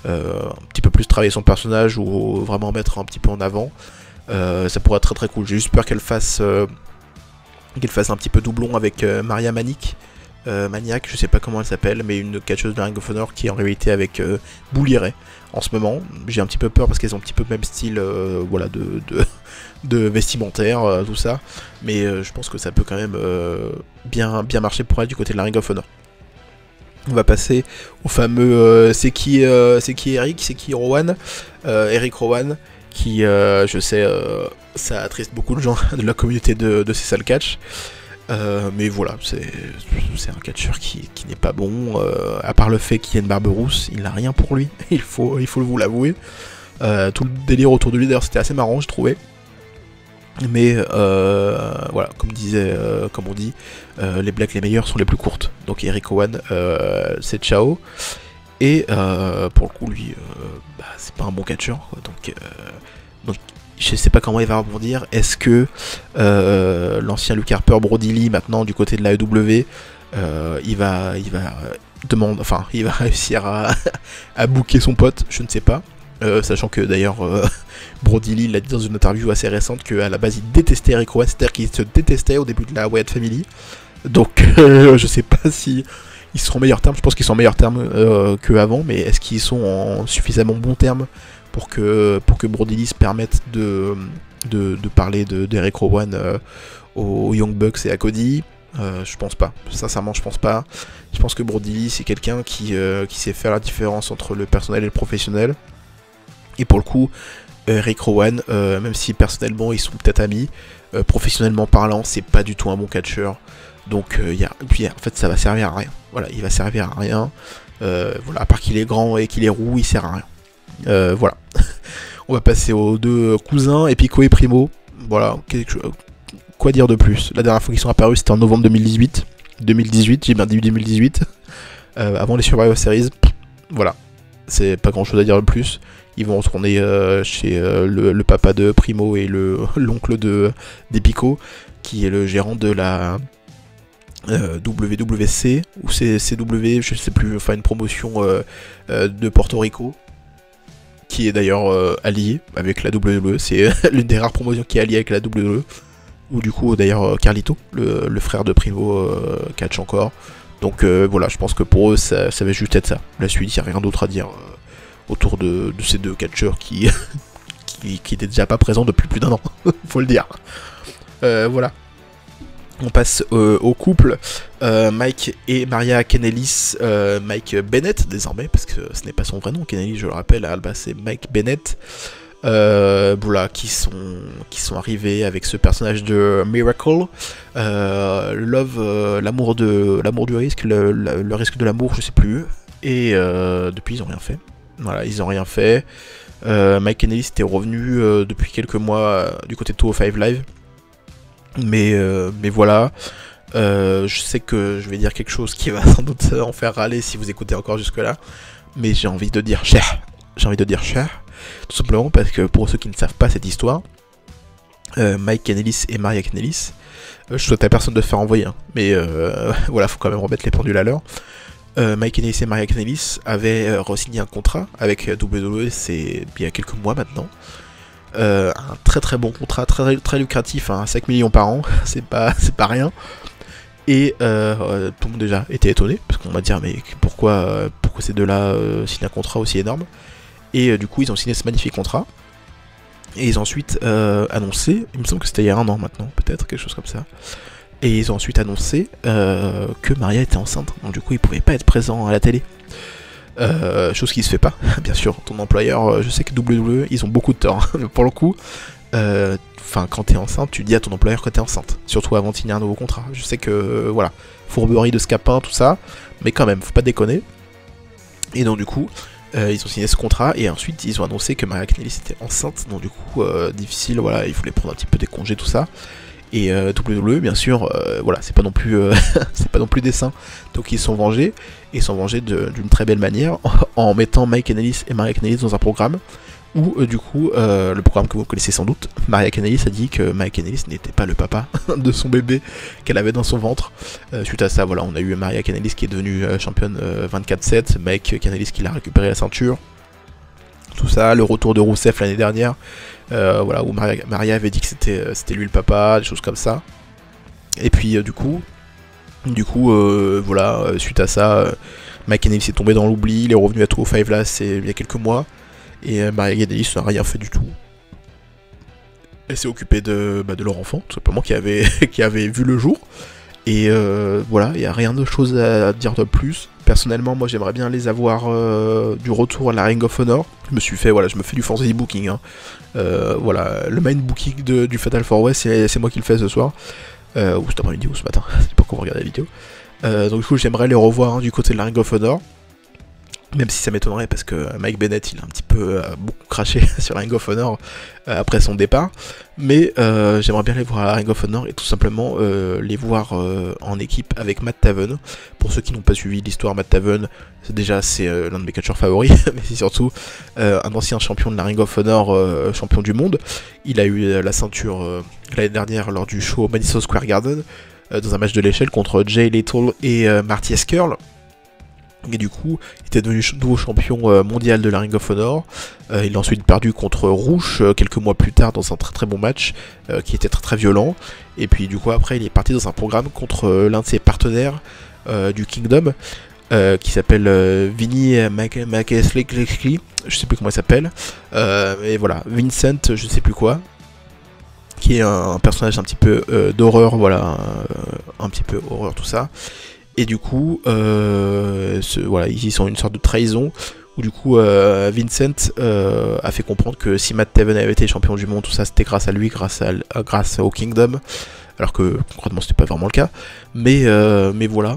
un petit peu plus travailler son personnage, ou vraiment mettre un petit peu en avant. Ça pourrait être très très cool. J'ai juste peur qu'elle fasse un petit peu doublon avec Maria Maniac, je sais pas comment elle s'appelle, mais une catcheuse de Ring of Honor qui est en réalité avec Bully Ray en ce moment. J'ai un petit peu peur parce qu'elles ont un petit peu le même style voilà, de vestimentaire, tout ça, mais je pense que ça peut quand même bien marcher pour elle du côté de la Ring of Honor. On va passer au fameux c'est qui Eric, c'est qui Rowan, Eric Rowan, qui, je sais, ça attriste beaucoup de gens de la communauté de ces salles catch. Mais voilà, c'est un catcheur qui n'est pas bon, à part le fait qu'il y ait une barbe rousse, il n'a rien pour lui, il faut vous l'avouer. Tout le délire autour de lui, d'ailleurs, c'était assez marrant, je trouvais. Mais voilà, comme on dit, les blagues les meilleures sont les plus courtes. Donc Eric Rowan, c'est ciao. Et pour le coup, lui, c'est pas un bon catcheur, quoi. Donc je sais pas comment il va rebondir. Est-ce que l'ancien Luke Harper, Brody Lee, maintenant du côté de la AEW, il va réussir à booker son pote? Je ne sais pas. Sachant que d'ailleurs Brody Lee l'a dit dans une interview assez récente qu'à la base il détestait Eric Rowan, c'est-à-dire qu'il se détestait au début de la Wyatt Family. Donc je sais pas si ils seront en meilleurs termes, je pense qu'ils sont en meilleurs termes qu'avant, mais est-ce qu'ils sont en suffisamment bons termes pour que Brody Lee se permette de parler d'Eric Rowan aux Young Bucks et à Cody? Je pense pas, sincèrement je pense pas. Je pense que Brody Lee c'est quelqu'un qui sait faire la différence entre le personnel et le professionnel. Et pour le coup, Eric Rowan, même si personnellement ils sont peut-être amis, professionnellement parlant, c'est pas du tout un bon catcheur. Donc puis en fait ça va servir à rien. Voilà, il va servir à rien. Voilà, à part qu'il est grand et qu'il est roux, il sert à rien. Voilà. On va passer aux deux cousins, Epico et Primo. Voilà, quoi dire de plus? La dernière fois qu'ils sont apparus, c'était en novembre 2018. 2018, j'ai bien dit 2018. Avant les Survivor Series. Voilà, c'est pas grand chose à dire de plus. Ils vont retourner chez le papa de Primo et l'oncle d'Epico, qui est le gérant de la WWC ou CW, je sais plus, enfin une promotion de Porto Rico, qui est d'ailleurs alliée avec la WWE. C'est l'une des rares promotions qui est alliée avec la WWE. Ou du coup d'ailleurs Carlito, le frère de Primo, catch encore. Donc voilà, je pense que pour eux ça va juste être ça. La suite, il n'y a rien d'autre à dire autour de ces deux catcheurs qui étaient déjà pas présents depuis plus d'un an, faut le dire. Voilà. On passe au couple, Mike et Maria Kanellis, Mike Bennett désormais, parce que ce n'est pas son vrai nom, Kanellis je le rappelle, à Alba c'est Mike Bennett. Voilà, qui sont arrivés avec ce personnage de Miracle, Love, l'amour du risque, le risque de l'amour, je sais plus. Et depuis ils ont rien fait. Voilà, ils ont rien fait. Mike Kanellis était revenu depuis quelques mois du côté de 205 Live. Mais voilà. Je sais que je vais dire quelque chose qui va sans doute en faire râler si vous écoutez encore jusque là. Mais j'ai envie de dire cher. Tout simplement parce que pour ceux qui ne savent pas cette histoire, Mike Kanellis et Maria Kanellis, je souhaite à personne de se faire envoyer, hein, mais voilà, faut quand même remettre les pendules à l'heure. Mike Kanellis et Maria Kanellis avaient re-signé un contrat avec WWE, c'est il y a quelques mois maintenant. Un très très bon contrat, très, très lucratif, hein, 5 millions par an, c'est pas rien. Et tout le monde déjà était étonné, parce qu'on va dire mais pourquoi ces deux-là signent un contrat aussi énorme. Et du coup ils ont signé ce magnifique contrat. Et ils ont ensuite annoncé, il me semble que c'était il y a un an maintenant, peut-être, quelque chose comme ça. Et ils ont ensuite annoncé que Maria était enceinte, donc du coup ils pouvaient pas être présents à la télé. Chose qui se fait pas, bien sûr, ton employeur, je sais que WWE, ils ont beaucoup de tort, mais pour le coup, quand t'es enceinte, tu dis à ton employeur que t'es enceinte, surtout avant de signer un nouveau contrat. Je sais que, voilà, fourberie de scapin, tout ça, mais quand même, faut pas déconner. Et donc du coup, ils ont signé ce contrat, et ensuite ils ont annoncé que Maria Kanellis était enceinte, donc du coup, difficile, voilà, ils voulaient prendre un petit peu des congés, tout ça. Et WWE, bien sûr, voilà, c'est pas non plus c'est pas non plus des saints. Donc ils se sont vengés, et ils se sont vengés d'une très belle manière en mettant Mike Kanellis et Maria Kanellis dans un programme où du coup, le programme que vous connaissez sans doute, Maria Kanellis a dit que Mike Kanellis n'était pas le papa de son bébé qu'elle avait dans son ventre. Suite à ça, voilà, on a eu Maria Kanellis qui est devenue championne 24/7, Mike Kanellis qui l'a récupéré la ceinture. Tout ça, le retour de Rousseff l'année dernière, voilà, où Maria avait dit que c'était lui le papa, des choses comme ça. Et puis du coup, voilà, suite à ça, Mike Kanellis est tombé dans l'oubli, il est revenu à 205 là, il y a quelques mois, et Maria Kanellis n'a rien fait du tout. Elle s'est occupée de leur enfant, tout simplement, qui avait vu le jour. Et voilà, il n'y a rien de chose à dire de plus. Personnellement, moi j'aimerais bien les avoir du retour à la Ring of Honor. Je me fais du fantasy booking. Hein. Voilà, le main booking du Fatal 4-Way, c'est moi qui le fais ce soir. Ou cet après-midi ou ce matin, c'est pas quand vous regardez la vidéo. Donc du coup, j'aimerais les revoir du côté de la Ring of Honor. Même si ça m'étonnerait parce que Mike Bennett il a un petit peu beaucoup craché sur Ring of Honor après son départ. Mais j'aimerais bien les voir à la Ring of Honor et tout simplement les voir en équipe avec Matt Taven. Pour ceux qui n'ont pas suivi l'histoire, Matt Taven, c'est l'un de mes catcheurs favoris, mais c'est surtout un ancien champion de la Ring of Honor, champion du monde. Il a eu la ceinture l'année dernière lors du show Madison Square Garden dans un match de l'échelle contre Jay Lethal et Marty Scurll. Et du coup, il était devenu nouveau champion mondial de la Ring of Honor. Il a ensuite perdu contre Rouge quelques mois plus tard dans un très très bon match qui était très très violent. Et puis du coup après il est parti dans un programme contre l'un de ses partenaires du Kingdom qui s'appelle Vinny McKesley, je sais plus comment il s'appelle. Et voilà, Vincent, je sais plus quoi. Qui est un personnage un petit peu d'horreur, voilà, un petit peu horreur tout ça. Et du coup, voilà, ils sont une sorte de trahison où du coup Vincent a fait comprendre que si Matt Taven avait été champion du monde, tout ça c'était grâce à lui, grâce au Kingdom. alors que concrètement c'était pas vraiment le cas, mais voilà.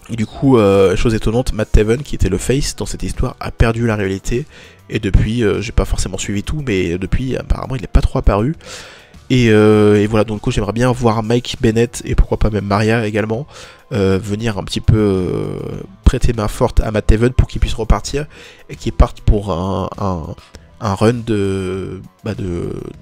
Et du coup, chose étonnante, Matt Taven, qui était le face dans cette histoire, a perdu la réalité, et depuis, j'ai pas forcément suivi tout, mais depuis, apparemment, il n'est pas trop apparu. Et voilà, donc du coup, j'aimerais bien voir Mike Bennett, et pourquoi pas même Maria également, venir un petit peu prêter main forte à Matt Taven pour qu'il puisse repartir, et qu'il parte pour un run de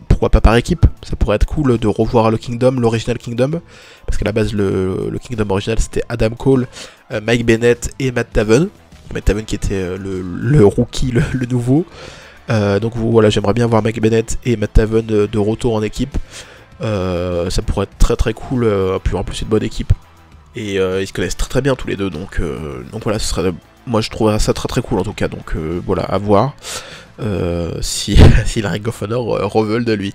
pourquoi pas par équipe. Ça pourrait être cool de revoir le Kingdom, l'original Kingdom, parce qu'à la base le Kingdom original c'était Adam Cole, Mike Bennett et Matt Taven qui était le rookie, le nouveau. Donc voilà, j'aimerais bien voir Mike Bennett et Matt Taven de retour en équipe. Ça pourrait être très très cool, puis en plus c'est une bonne équipe, et ils se connaissent très très bien tous les deux, donc voilà, ce serait, moi je trouverais ça très très cool en tout cas, donc voilà, à voir. Si la Ring of Honor reveulent de lui.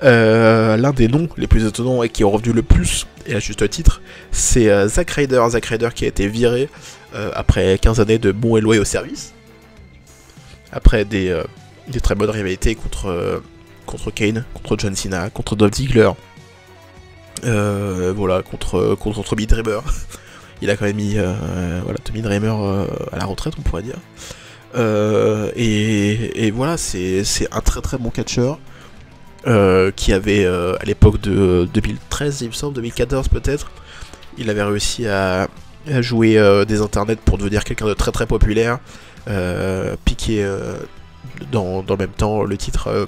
L'un des noms les plus étonnants et qui est revenu le plus, et à juste titre, c'est Zack Ryder. Zack Ryder qui a été viré après 15 années de bons et loyaux services, après des très bonnes rivalités contre Kane, contre John Cena, contre Dolph Ziggler, voilà, contre Tommy Dreamer. Il a quand même mis Tommy Dreamer à la retraite, on pourrait dire. Et voilà, c'est un très très bon catcheur qui avait à l'époque de 2013, il me semble, 2014 peut-être, il avait réussi à jouer des internets pour devenir quelqu'un de très très populaire, piquer dans le même temps le titre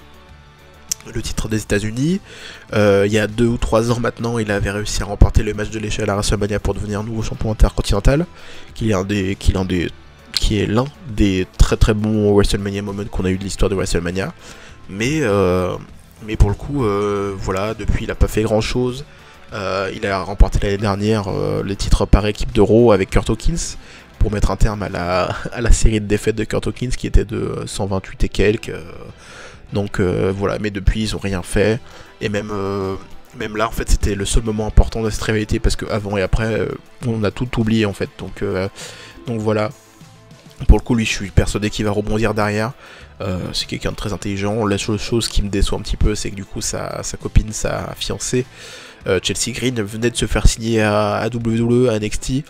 des États-Unis. Il y a 2 ou 3 ans maintenant, il avait réussi à remporter le match de l'échelle à WrestleMania pour devenir nouveau champion intercontinental, qui est l'un des très très bons WrestleMania moments qu'on a eu de l'histoire de WrestleMania. Mais pour le coup, voilà, depuis il a pas fait grand chose. Il a remporté l'année dernière le titre par équipe de Raw avec Kurt Hawkins, pour mettre un terme à la série de défaites de Kurt Hawkins qui était de 128 et quelques. Donc voilà, mais depuis ils ont rien fait. Et même là en fait c'était le seul moment important de cette rivalité, parce que avant et après on a tout oublié en fait. Donc voilà. Pour le coup, lui, je suis persuadé qu'il va rebondir derrière. C'est quelqu'un de très intelligent. La chose qui me déçoit un petit peu, c'est que du coup, sa copine, sa fiancée, Chelsea Green, venait de se faire signer à WWE, à NXT.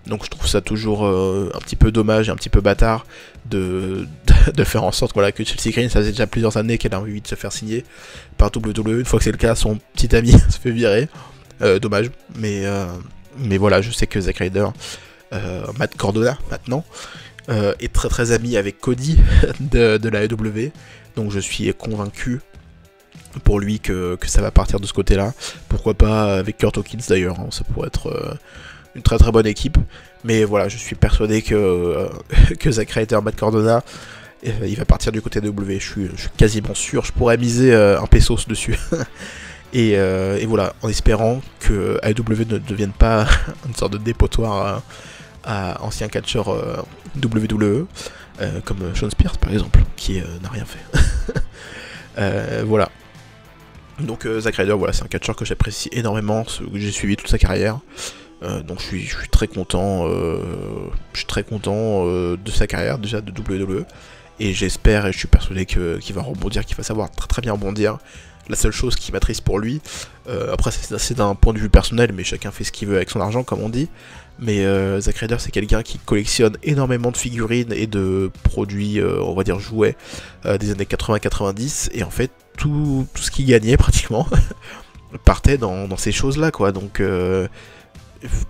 Donc je trouve ça toujours un petit peu dommage et un petit peu bâtard de faire en sorte, voilà, que Chelsea Green, ça faisait déjà plusieurs années qu'elle a envie de se faire signer par WWE. Une fois que c'est le cas, son petit ami se fait virer. Dommage. Mais voilà, je sais que Zack Ryder, Matt Cardona maintenant, est très très ami avec Cody de la AEW, donc je suis convaincu pour lui que ça va partir de ce côté là. Pourquoi pas avec Kurt Hawkins d'ailleurs, hein, ça pourrait être une très très bonne équipe, mais voilà, je suis persuadé que Zack Ryder, Matt Cardona, il va partir du côté de WWE. Je suis quasiment sûr, je pourrais miser un pesos dessus. Et voilà, en espérant que AEW ne devienne pas une sorte de dépotoir à anciens catcheurs WWE, comme Shawn Spears par exemple, qui n'a rien fait. Voilà. Donc Zack Ryder, voilà, c'est un catcheur que j'apprécie énormément, que j'ai suivi toute sa carrière. Donc je suis très content, de sa carrière déjà de WWE. Et j'espère et je suis persuadé qu'il va rebondir, qu'il va savoir très très bien rebondir. La seule chose qui m'attriste pour lui, après c'est d'un point de vue personnel, mais chacun fait ce qu'il veut avec son argent comme on dit, mais Zack Ryder c'est quelqu'un qui collectionne énormément de figurines et de produits, on va dire jouets, des années 80-90, et en fait tout ce qu'il gagnait pratiquement partait dans ces choses là quoi. Donc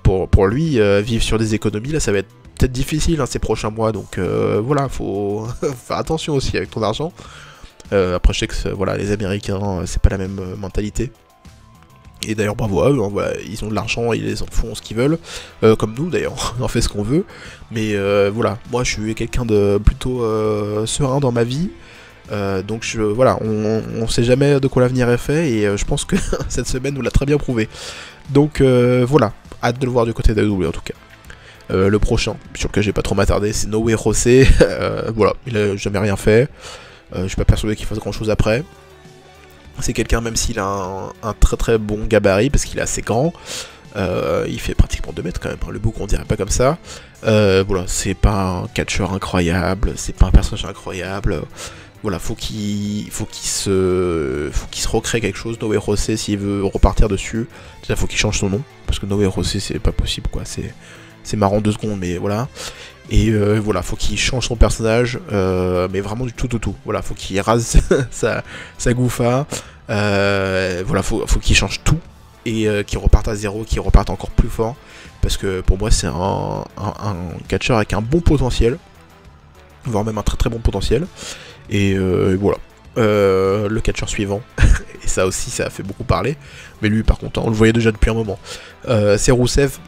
pour lui, vivre sur des économies là, ça va être peut-être difficile ces prochains mois, donc voilà, faut faire attention aussi avec ton argent. Après je sais que voilà, les Américains, c'est pas la même mentalité. Et d'ailleurs bravo à eux, hein, voilà, ils ont de l'argent, ils en font ce qu'ils veulent, comme nous d'ailleurs, on en fait ce qu'on veut. Mais voilà, moi je suis quelqu'un de plutôt serein dans ma vie. Donc voilà, on sait jamais de quoi l'avenir est fait, et je pense que cette semaine nous l'a très bien prouvé. Donc voilà, hâte de le voir du côté d'AEW en tout cas. Le prochain, sur lequel j'ai pas trop m'attarder, c'est No Way José. Voilà, il a jamais rien fait. Je suis pas persuadé qu'il fasse grand chose après. C'est quelqu'un, même s'il a un très très bon gabarit, parce qu'il est assez grand, il fait pratiquement 2 mètres quand même, hein, le bouc on dirait pas comme ça. Voilà, c'est pas un catcheur incroyable, c'est pas un personnage incroyable. voilà, faut qu'il se recrée quelque chose. Noé Rosé, s'il veut repartir dessus, déjà faut qu'il change son nom, parce que Noé Rosé c'est pas possible quoi, c'est marrant 2 secondes, mais voilà. Et voilà, faut qu'il change son personnage, mais vraiment du tout. Voilà, faut qu'il rase sa gouffa, voilà, faut qu'il change tout, et qu'il reparte à zéro, qu'il reparte encore plus fort, parce que pour moi c'est un catcheur avec un bon potentiel, voire même un très très bon potentiel. Et voilà. Le catcheur suivant, et ça aussi ça a fait beaucoup parler, mais lui par contre on le voyait déjà depuis un moment, c'est Rousseff.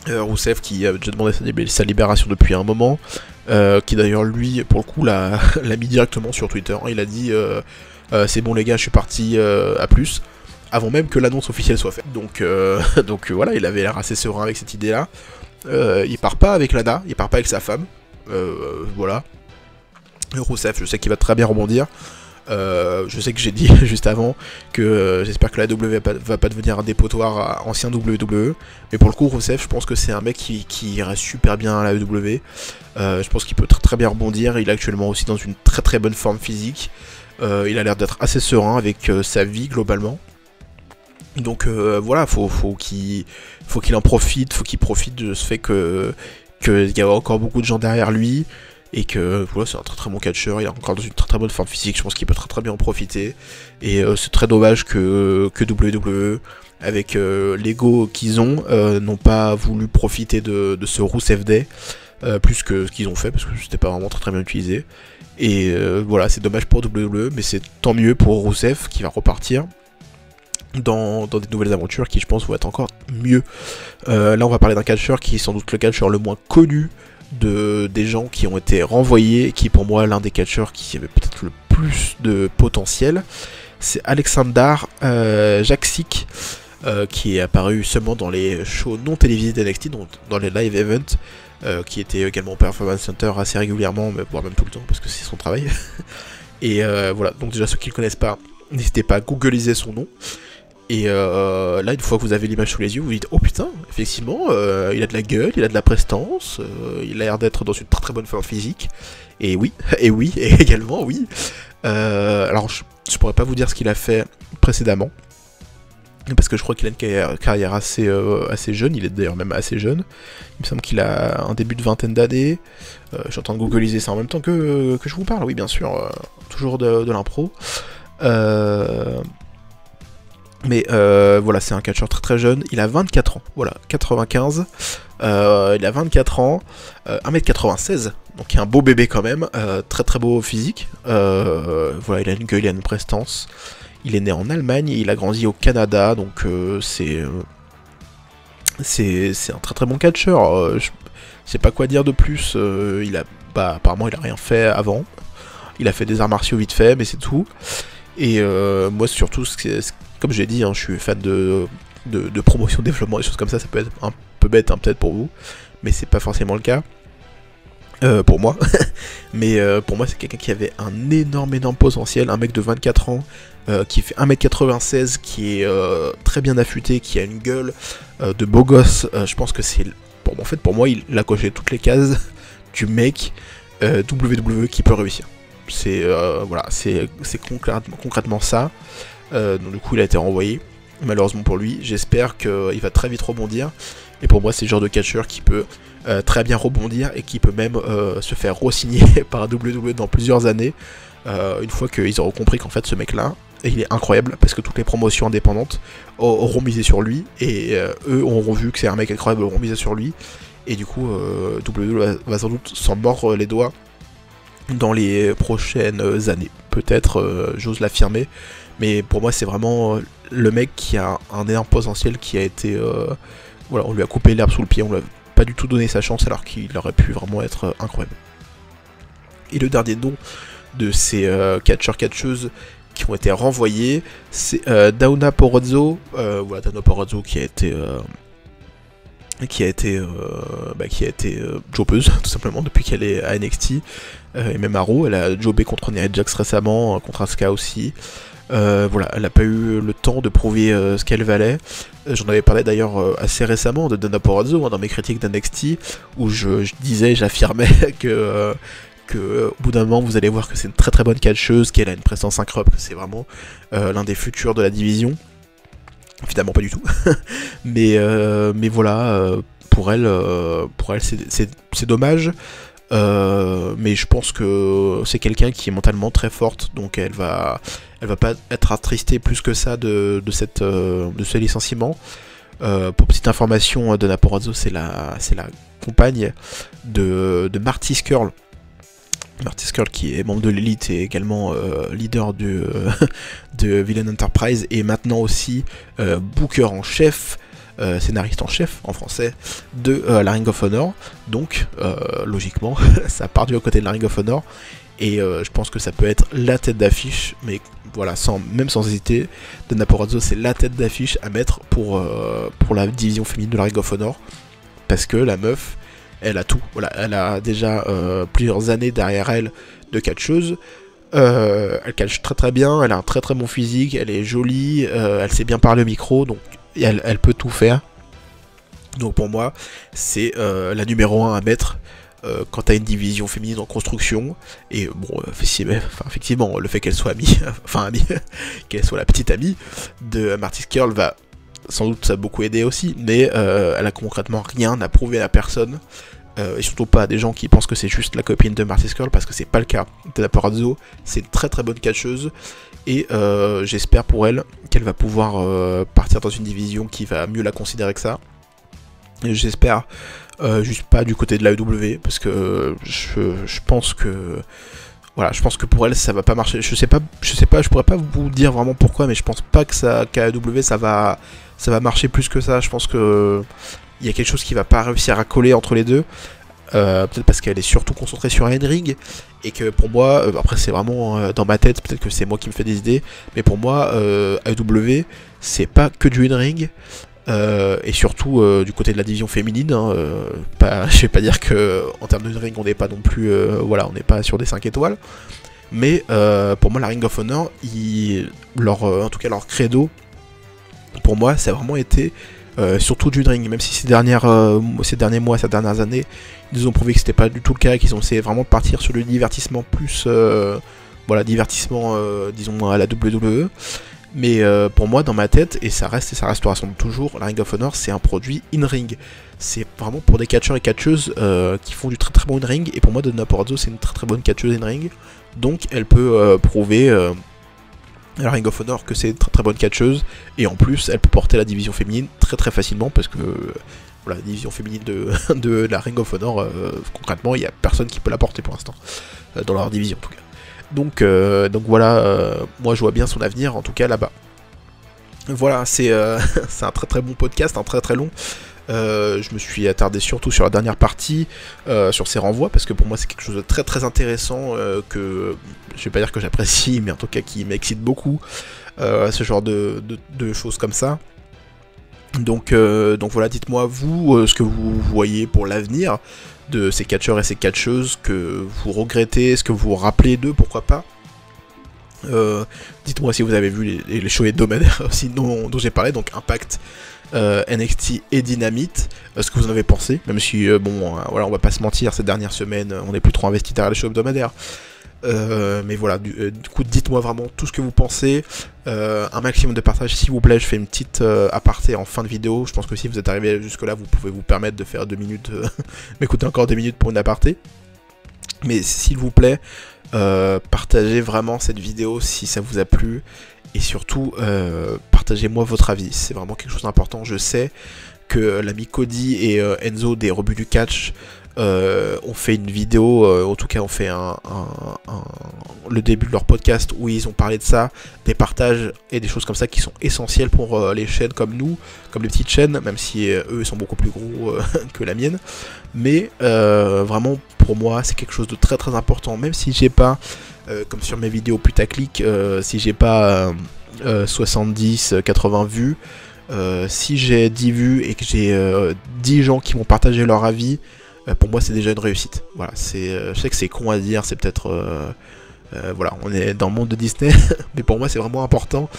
Rousseff qui a déjà demandé sa libération depuis un moment, qui d'ailleurs lui pour le coup l'a mis directement sur Twitter. Il a dit c'est bon les gars, je suis parti, à plus, avant même que l'annonce officielle soit faite. Donc voilà, il avait l'air assez serein avec cette idée là. Il part pas avec Lana, il part pas avec sa femme, voilà. Rousseff, je sais qu'il va très bien rebondir. Je sais que j'ai dit juste avant que j'espère que la W va pas devenir un dépotoir à ancien WWE. Mais pour le coup, Rousseff, je pense que c'est un mec qui irait super bien à la WWE. Je pense qu'il peut très bien rebondir. Il est actuellement aussi dans une très très bonne forme physique. Il a l'air d'être assez serein avec sa vie globalement. Donc voilà, faut qu'il en profite, faut qu'il profite de ce fait qu'il y a encore beaucoup de gens derrière lui. Et que voilà, c'est un très très bon catcheur, il est encore dans une très très bonne forme physique, je pense qu'il peut très très bien en profiter. Et c'est très dommage que WWE, avec l'ego qu'ils ont, n'ont pas voulu profiter de ce Rousseff Day, plus que ce qu'ils ont fait, parce que c'était pas vraiment très très bien utilisé. Et voilà, c'est dommage pour WWE, mais c'est tant mieux pour Rousseff qui va repartir dans des nouvelles aventures qui je pense vont être encore mieux. Là on va parler d'un catcheur qui est sans doute le catcheur le moins connu des gens qui ont été renvoyés, qui est pour moi l'un des catcheurs qui avait peut-être le plus de potentiel. C'est Alexander Jaksic, qui est apparu seulement dans les shows non télévisés d'NXT, donc dans les live events, qui était également au Performance Center assez régulièrement, voire même tout le temps, parce que c'est son travail. Et voilà, donc déjà ceux qui ne le connaissent pas, n'hésitez pas à googliser son nom. Et là, une fois que vous avez l'image sous les yeux, vous dites « Oh putain, effectivement, il a de la gueule, il a de la prestance, il a l'air d'être dans une très très bonne forme physique. » Et oui, et également oui. Alors, je pourrais pas vous dire ce qu'il a fait précédemment, parce que je crois qu'il a une carrière assez jeune, il est d'ailleurs même assez jeune. Il me semble qu'il a un début de vingtaine d'années. Je suis en train de googliser ça en même temps que je vous parle, oui bien sûr, toujours de l'impro. Mais voilà, c'est un catcheur très très jeune, il a 24 ans, voilà, 95, il a 24 ans, 1m96, donc il est un beau bébé quand même, très très beau physique, voilà, il a une gueule, il a une prestance, il est né en Allemagne, il a grandi au Canada, donc c'est un très très bon catcheur, je sais pas quoi dire de plus, apparemment il a rien fait avant, il a fait des arts martiaux vite fait, mais c'est tout, et moi surtout, comme je l'ai dit, hein, je suis fan de promotion, développement, des choses comme ça peut être un peu bête hein, peut-être pour vous, mais c'est pas forcément le cas pour moi. Mais pour moi c'est quelqu'un qui avait un énorme potentiel, un mec de 24 ans qui fait 1m96, qui est très bien affûté, qui a une gueule de beau gosse. Je pense que c'est, en fait pour moi il a coché toutes les cases du mec WWE qui peut réussir. C'est voilà, c'est concrètement ça. Donc du coup il a été renvoyé, malheureusement pour lui. J'espère qu'il va très vite rebondir, et pour moi c'est le genre de catcheur qui peut très bien rebondir, et qui peut même se faire re-signer par WWE dans plusieurs années, une fois qu'ils auront compris qu'en fait ce mec là, il est incroyable, parce que toutes les promotions indépendantes auront misé sur lui, et eux auront vu que c'est un mec incroyable, auront misé sur lui, et du coup WWE va sans doute s'en mordre les doigts dans les prochaines années, peut-être, j'ose l'affirmer. Mais pour moi c'est vraiment le mec qui a un énorme potentiel, qui a été voilà, on lui a coupé l'herbe sous le pied, on lui a pas du tout donné sa chance, alors qu'il aurait pu vraiment être incroyable. Et le dernier nom de ces catcheurs-catcheuses qui ont été renvoyés, c'est Dauna Purrazzo. Voilà, Dauna Purrazzo qui a été jobbeuse tout simplement depuis qu'elle est à NXT, et même à Raw. Elle a jobbé contre Nia Jax récemment, contre Asuka aussi. Voilà, elle n'a pas eu le temps de prouver ce qu'elle valait. J'en avais parlé d'ailleurs assez récemment de Dauna Purrazzo dans mes critiques d'NXT, où j'affirmais que que au bout d'un moment vous allez voir que c'est une très très bonne catcheuse, qu'elle a une prestance incroyable, que c'est vraiment l'un des futurs de la division. Évidemment pas du tout, mais voilà, pour elle c'est dommage. Mais je pense que c'est quelqu'un qui est mentalement très forte, donc elle va pas être attristée plus que ça de ce licenciement. Pour petite information, Donna Purrazzo, c'est la compagne de Marty Scurll. Marty Scurll qui est membre de l'élite et également leader de Villain Enterprise, et maintenant aussi booker en chef, scénariste en chef en français de la Ring of Honor. Donc logiquement ça part du côté de la Ring of Honor, et je pense que ça peut être la tête d'affiche, mais voilà, même sans hésiter, Donna Purrazzo c'est la tête d'affiche à mettre pour la division féminine de la Ring of Honor, parce que la meuf, elle a tout. Voilà, elle a déjà plusieurs années derrière elle de catcheuse. Elle catche très très bien, elle a un très très bon physique, elle est jolie, elle sait bien parler au micro, donc elle peut tout faire. Donc pour moi, c'est la numéro 1 à mettre quand t'as une division féminine en construction. Et bon, effectivement, le fait qu'elle soit amie, qu'elle soit la petite amie de Marty Scurll va sans doute ça a beaucoup aidé aussi, mais elle a concrètement rien à prouver à personne, et surtout pas à des gens qui pensent que c'est juste la copine de Marty Scurll, parce que c'est pas le cas. Donna Purrazzo, c'est une très très bonne catcheuse, et j'espère pour elle qu'elle va pouvoir partir dans une division qui va mieux la considérer que ça. Et j'espère juste pas du côté de l'AEW, parce que je pense que voilà, je pense que pour elle ça va pas marcher. Je sais pas, je pourrais pas vous dire vraiment pourquoi, mais je pense pas que qu'à AEW ça va marcher plus que ça. Je pense que il y a quelque chose qui va pas réussir à coller entre les deux. Peut-être parce qu'elle est surtout concentrée sur un ring, et que pour moi, après c'est vraiment dans ma tête, peut-être que c'est moi qui me fais des idées, mais pour moi AEW c'est pas que du in-ring. Et surtout du côté de la division féminine, hein, je vais pas dire que en termes de ring on n'est pas non plus voilà, on n'est pas sur des 5 étoiles, mais pour moi la Ring of Honor, en tout cas leur credo pour moi ça a vraiment été surtout du ring, même si ces derniers mois, ces dernières années ils nous ont prouvé que c'était pas du tout le cas, et qu'ils ont essayé vraiment de partir sur le divertissement plus voilà, divertissement disons à la WWE. Mais pour moi, dans ma tête, et ça restera sans doute toujours, la Ring of Honor c'est un produit in-ring. C'est vraiment pour des catcheurs et catcheuses qui font du très très bon in-ring, et pour moi Donna Purrazzo c'est une très très bonne catcheuse in-ring, donc elle peut prouver à la Ring of Honor que c'est une très très bonne catcheuse, et en plus elle peut porter la division féminine très très facilement, parce que voilà, la division féminine de la Ring of Honor, concrètement il n'y a personne qui peut la porter pour l'instant, dans leur division en tout cas. Donc voilà, moi je vois bien son avenir, en tout cas là-bas. Voilà, c'est un très très bon podcast, un très très long. Je me suis attardé surtout sur la dernière partie, sur ces renvois, parce que pour moi c'est quelque chose de très très intéressant, que je vais pas dire que j'apprécie, mais en tout cas qui m'excite beaucoup, ce genre de choses comme ça. Donc voilà, dites-moi vous ce que vous voyez pour l'avenir de ces catcheurs et ces catcheuses, que vous regrettez, ce que vous vous rappelez d'eux, pourquoi pas. Dites-moi si vous avez vu les shows hebdomadaires aussi dont j'ai parlé, donc Impact, NXT et Dynamite, ce que vous en avez pensé, même si voilà, on va pas se mentir, ces dernières semaines on n'est plus trop investi derrière les shows hebdomadaires. Mais voilà, du coup dites-moi vraiment tout ce que vous pensez, un maximum de partage s'il vous plaît. Je fais une petite aparté en fin de vidéo, je pense que si vous êtes arrivé jusque là vous pouvez vous permettre de faire 2 minutes, m'écouter encore 2 minutes pour une aparté, mais s'il vous plaît partagez vraiment cette vidéo si ça vous a plu, et surtout partagez-moi votre avis, c'est vraiment quelque chose d'important. Je sais que l'ami Cody et Enzo des Rebuts du Catch ont fait une vidéo, en tout cas ont fait le début de leur podcast où ils ont parlé de ça, des partages et des choses comme ça qui sont essentielles pour les chaînes comme nous, comme les petites chaînes, même si eux sont beaucoup plus gros que la mienne. Mais vraiment pour moi c'est quelque chose de très très important, même si j'ai pas, comme sur mes vidéos putaclic, si j'ai pas 70-80 vues, si j'ai 10 vues et que j'ai 10 gens qui m'ont partagé leur avis, pour moi c'est déjà une réussite. Voilà, je sais que c'est con à dire, c'est peut-être voilà, on est dans le monde de Disney, mais pour moi c'est vraiment important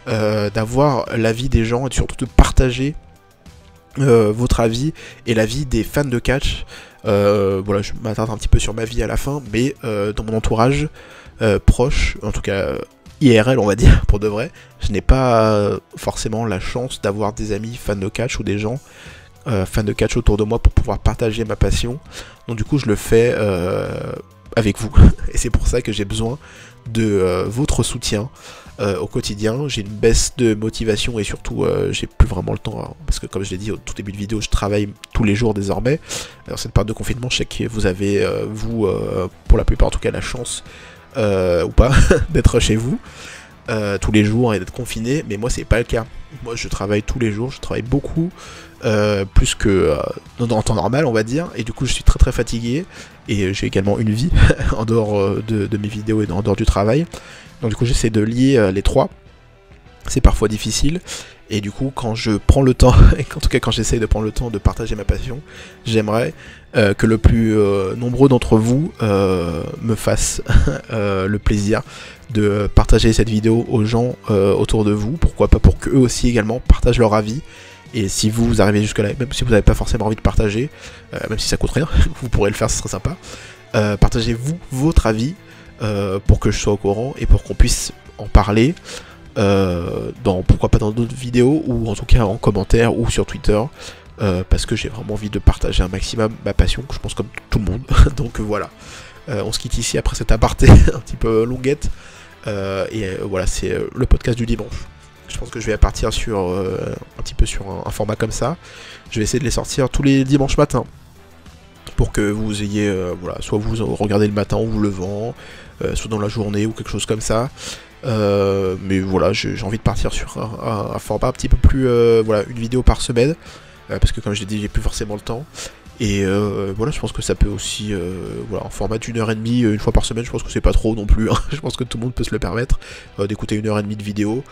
d'avoir l'avis des gens, et surtout de partager votre avis et l'avis des fans de catch, Voilà, je m'attarde un petit peu sur ma vie à la fin, mais dans mon entourage proche, en tout cas IRL on va dire, pour de vrai, je n'ai pas forcément la chance d'avoir des amis fans de catch ou des gens fans de catch autour de moi pour pouvoir partager ma passion. Donc du coup je le fais avec vous, et c'est pour ça que j'ai besoin de votre soutien au quotidien. J'ai une baisse de motivation et surtout j'ai plus vraiment le temps, hein, parce que comme je l'ai dit au tout début de vidéo, je travaille tous les jours désormais. Alors cette période de confinement, je sais que vous avez pour la plupart en tout cas la chance ou pas d'être chez vous tous les jours et d'être confiné, mais moi c'est pas le cas. Moi je travaille tous les jours, je travaille beaucoup, plus que en temps normal on va dire, et du coup je suis très très fatigué, et j'ai également une vie en dehors de mes vidéos et en dehors du travail. Donc du coup j'essaie de lier les trois, c'est parfois difficile, et du coup quand je prends le temps, et en tout cas quand j'essaie de prendre le temps de partager ma passion, j'aimerais que le plus nombreux d'entre vous me fassent le plaisir de partager cette vidéo aux gens autour de vous, pourquoi pas pour qu'eux aussi également partagent leur avis. Et si vous arrivez jusque là, même si vous n'avez pas forcément envie de partager, même si ça coûte rien, vous pourrez le faire, ce serait sympa, partagez-vous votre avis pour que je sois au courant et pour qu'on puisse en parler pourquoi pas dans d'autres vidéos, ou en tout cas en commentaire ou sur Twitter, parce que j'ai vraiment envie de partager un maximum ma passion, je pense comme tout le monde. Donc voilà, on se quitte ici après cet aparté un petit peu longuette, voilà, c'est le podcast du dimanche. Je pense que je vais partir sur un petit peu sur un format comme ça. Je vais essayer de les sortir tous les dimanches matins, pour que vous ayez, voilà, soit vous regardez le matin en vous levant, soit dans la journée ou quelque chose comme ça. Mais voilà, j'ai envie de partir sur un format un petit peu plus, voilà, une vidéo par semaine, parce que comme je l'ai dit, j'ai plus forcément le temps. Et voilà, je pense que ça peut aussi, voilà, en format d'1h30, une fois par semaine, je pense que c'est pas trop non plus, hein. Je pense que tout le monde peut se le permettre, d'écouter 1h30 de vidéo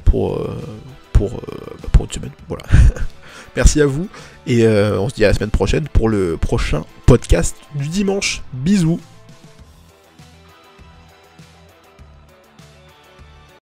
pour une semaine, voilà. Merci à vous, et on se dit à la semaine prochaine pour le prochain podcast du dimanche. Bisous.